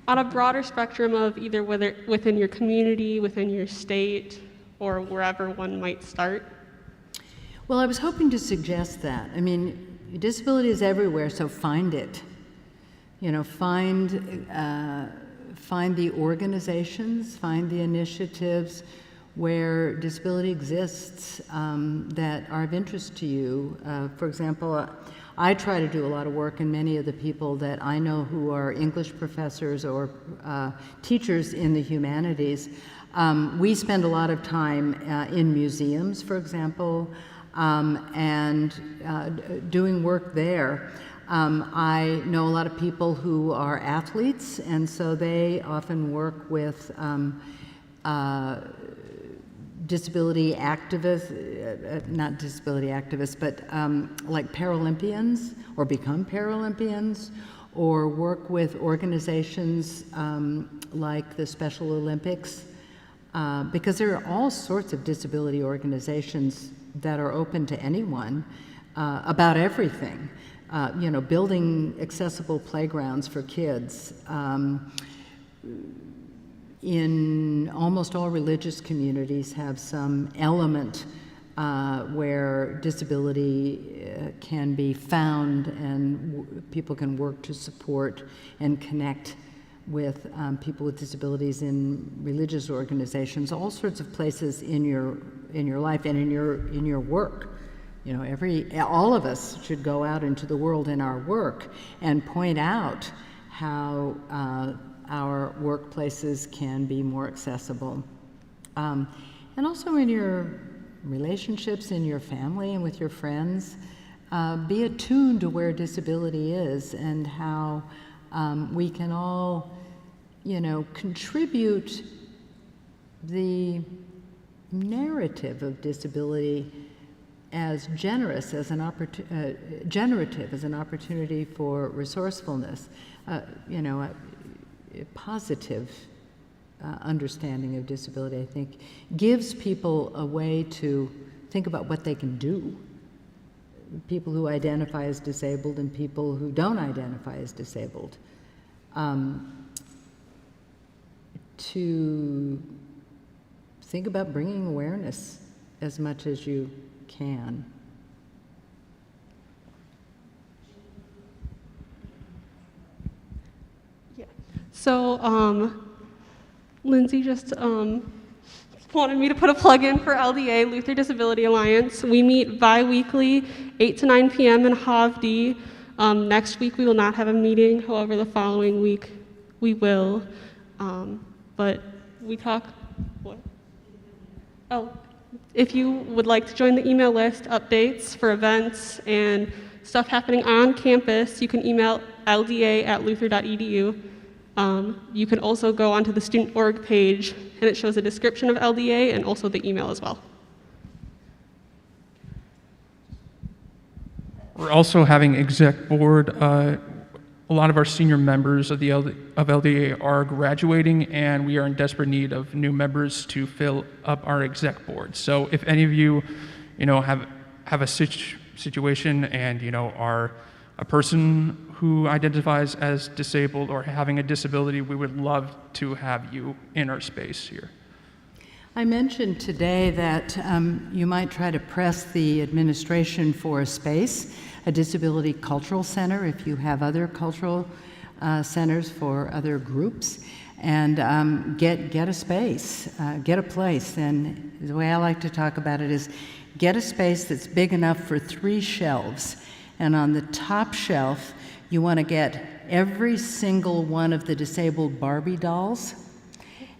on a broader spectrum of either whether within your community, within your state, or wherever one might start? Well, I was hoping to suggest that. I mean, disability is everywhere, so find it. You know, find the organizations, find the initiatives where disability exists that are of interest to you. For example, I try to do a lot of work, and many of the people that I know who are English professors or teachers in the humanities, we spend a lot of time in museums, for example, and doing work there. I know a lot of people who are athletes, and so they often work with disability activists, not disability activists, but like Paralympians, or become Paralympians, or work with organizations like the Special Olympics, because there are all sorts of disability organizations that are open to anyone about everything. You know, building accessible playgrounds for kids. In almost all religious communities have some element where disability can be found, and people can work to support and connect with people with disabilities in religious organizations, all sorts of places in your life and in your work. You know, all of us should go out into the world in our work and point out how our workplaces can be more accessible. And also in your relationships, in your family and with your friends, be attuned to where disability is and how we can all, you know, contribute the narrative of disability as generative as an opportunity for resourcefulness, you know, a positive understanding of disability, I think, gives people a way to think about what they can do. People who identify as disabled and people who don't identify as disabled. To think about bringing awareness as much as you can. So Lindsay just wanted me to put a plug in for LDA, Luther Disability Alliance. We meet bi-weekly, 8 to 9 p.m. in Hav D. Next week we will not have a meeting, however the following week we will. But we talk, what? Oh, if you would like to join the email list, updates for events and stuff happening on campus, you can email lda@luther.edu. You can also go onto the student org page, and it shows a description of LDA and also the email as well. We're also having exec board. A lot of our senior members of LDA are graduating, and we are in desperate need of new members to fill up our exec board. So if any of you, have a situation and are a person who identifies as disabled or having a disability, we would love to have you in our space here. I mentioned today that you might try to press the administration for a space, a disability cultural center, if you have other cultural centers for other groups, and get a space, get a place. And the way I like to talk about it is get a space that's big enough for 3 shelves. And on the top shelf, you want to get every single one of the disabled Barbie dolls.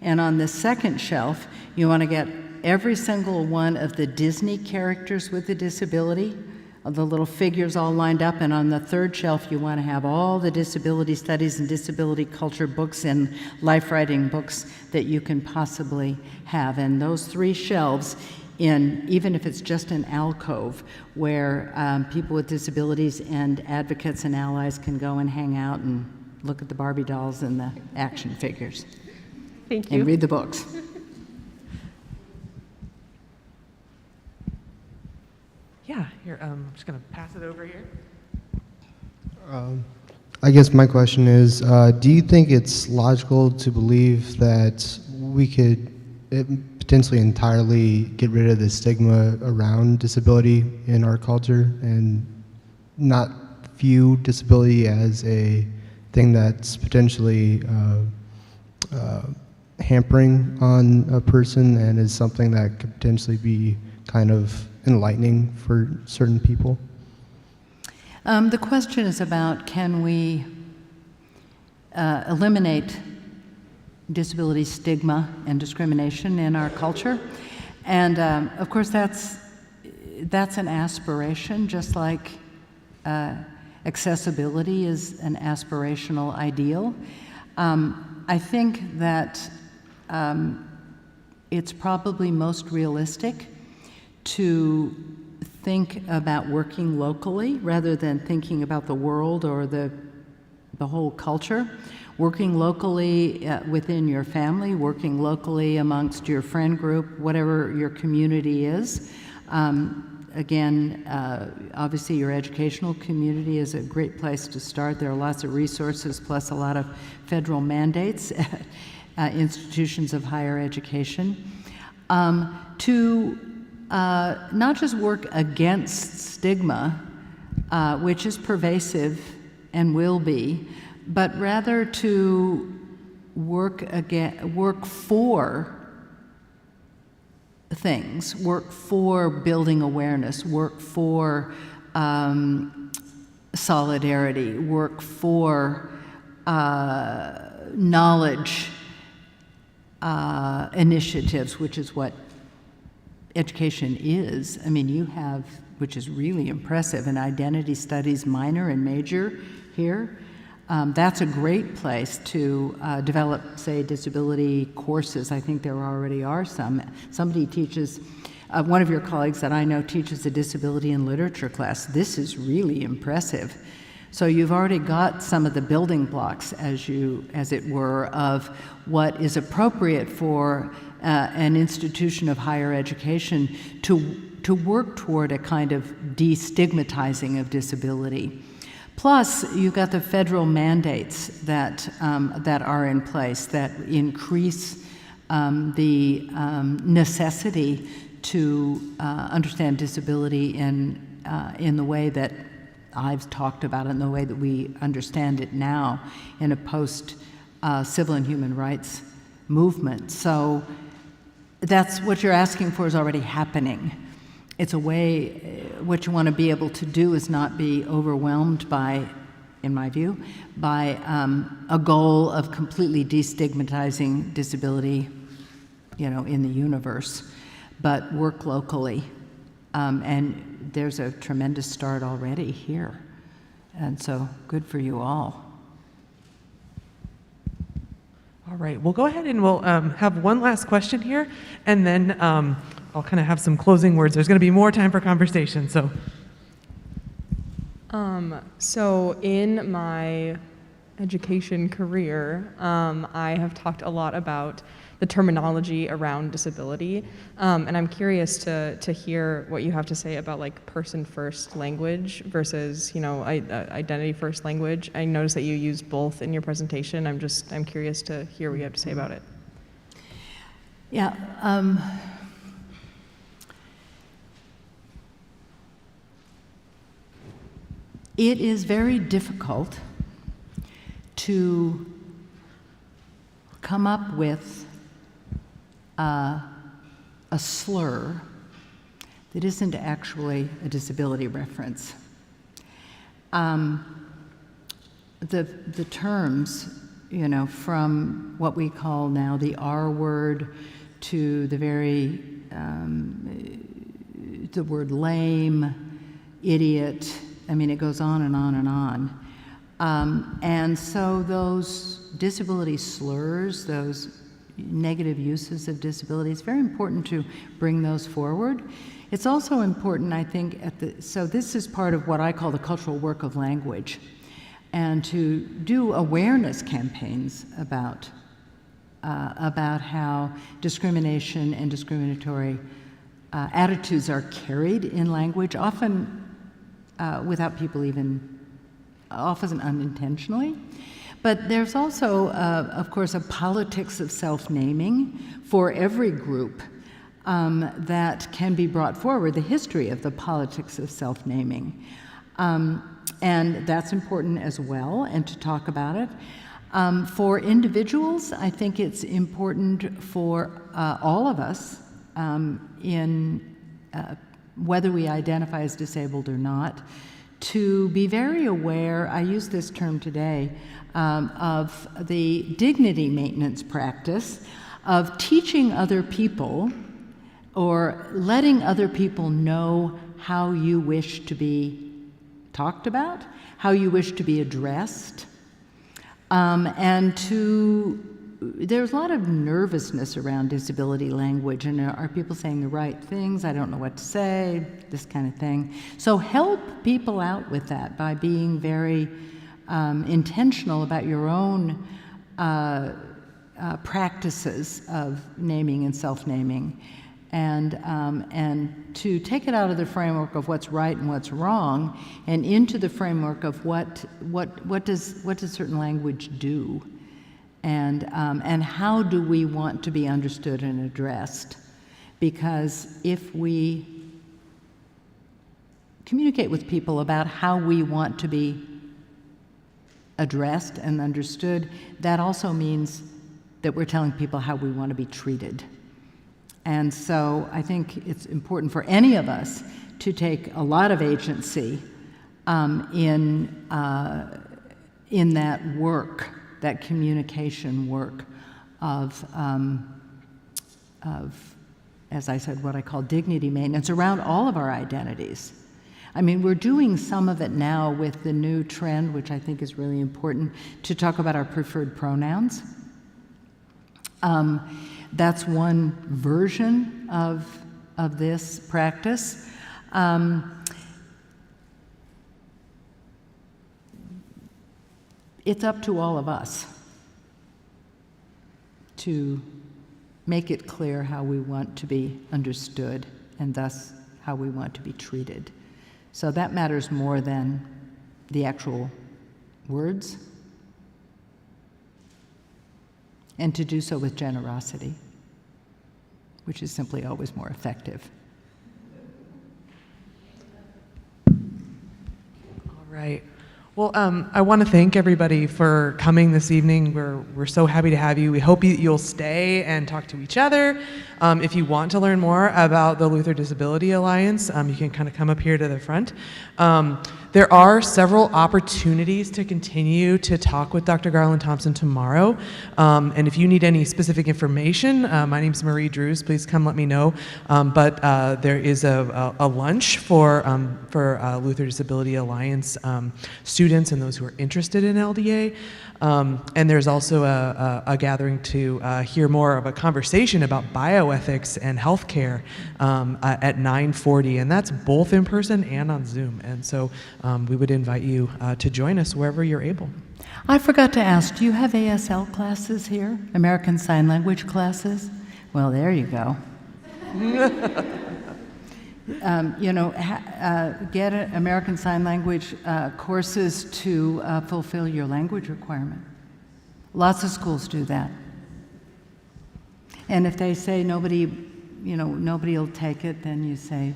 And on the second shelf, you want to get every single one of the Disney characters with a disability, the little figures all lined up. And on the third shelf, you want to have all the disability studies and disability culture books and life writing books that you can possibly have. And those 3 shelves, even if it's just an alcove where people with disabilities and advocates and allies can go and hang out and look at the Barbie dolls and the action figures. Thank you. And read the books. Yeah, here, I'm just going to pass it over here. I guess my question is, do you think it's logical to believe that we could potentially entirely get rid of the stigma around disability in our culture and not view disability as a thing that's potentially hampering on a person and is something that could potentially be kind of enlightening for certain people? The question is about, can we eliminate disability stigma and discrimination in our culture? And of course that's an aspiration, just like accessibility is an aspirational ideal. I think that it's probably most realistic to think about working locally rather than thinking about the world or the whole culture. Working locally within your family, working locally amongst your friend group, whatever your community is. Again, obviously your educational community is a great place to start. There are lots of resources plus a lot of federal mandates at institutions of higher education. To not just work against stigma, which is pervasive and will be, but rather to work for things, work for building awareness, work for solidarity, work for knowledge initiatives, which is what education is. I mean, you have, which is really impressive, an identity studies minor and major here. That's a great place to develop, say, disability courses. I think there already are some. Somebody teaches, one of your colleagues that I know teaches a disability and literature class. This is really impressive. So you've already got some of the building blocks, as it were, of what is appropriate for an institution of higher education to work toward a kind of destigmatizing of disability. Plus, you've got the federal mandates that are in place that increase the necessity to understand disability in the way that I've talked about it, in the way that we understand it now in a post civil and human rights movement. So that's what you're asking for is already happening. It's a way, what you want to be able to do is not be overwhelmed by, in my view, by a goal of completely destigmatizing disability, in the universe, but work locally. And there's a tremendous start already here. And so good for you all. All right, we'll go ahead and we'll have one last question here, and then I'll kind of have some closing words. There's going to be more time for conversation, so. So in my education career, I have talked a lot about the terminology around disability, and I'm curious to hear what you have to say about like person-first language versus identity-first language. I noticed that you used both in your presentation. I'm curious to hear what you have to say about it. Yeah. It is very difficult to come up with a slur that isn't actually a disability reference. The terms, from what we call now the R word to the word lame, idiot, it goes on and on and on. And so those disability slurs, those negative uses of disability, it's very important to bring those forward. It's also important, I think, so this is part of what I call the cultural work of language, and to do awareness campaigns about how discrimination and discriminatory attitudes are carried in language, often without people often unintentionally. But there's also, of course, a politics of self-naming for every group that can be brought forward, the history of the politics of self-naming. And that's important as well, and to talk about it. For individuals, I think it's important for all of us, whether we identify as disabled or not, to be very aware, I use this term today, of the dignity maintenance practice of teaching other people or letting other people know how you wish to be talked about, how you wish to be addressed, there's a lot of nervousness around disability language, and are people saying the right things? I don't know what to say, this kind of thing. So help people out with that by being very intentional about your own practices of naming and self-naming, and to take it out of the framework of what's right and what's wrong, and into the framework of what does certain language do. And how do we want to be understood and addressed? Because if we communicate with people about how we want to be addressed and understood, that also means that we're telling people how we want to be treated. And so I think it's important for any of us to take a lot of agency in that work, that communication work of, as I said, what I call dignity maintenance around all of our identities. We're doing some of it now with the new trend, which I think is really important, to talk about our preferred pronouns. That's one version of this practice. It's up to all of us to make it clear how we want to be understood, and thus how we want to be treated. So that matters more than the actual words, and to do so with generosity, which is simply always more effective. All right. Well, I want to thank everybody for coming this evening. We're so happy to have you. We hope you'll stay and talk to each other. If you want to learn more about the Luther Disability Alliance, you can kind of come up here to the front. There are several opportunities to continue to talk with Dr. Garland Thompson tomorrow. And if you need any specific information, my name's Marie Drews. Please come let me know. But there is a lunch for Luther Disability Alliance students and those who are interested in LDA. And there's also a gathering to hear more of a conversation about bioethics and healthcare at 9:40, and that's both in person and on Zoom. And so we would invite you to join us wherever you're able. I forgot to ask, do you have ASL classes here? American Sign Language classes? Well, there you go. Get American Sign Language courses to fulfill your language requirement. Lots of schools do that. And if they say nobody will take it, then you say,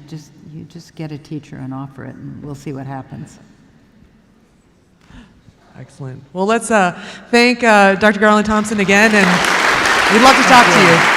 you just get a teacher and offer it, and we'll see what happens. Excellent. Well, let's thank Dr. Garland Thompson again, and we'd love to talk to you.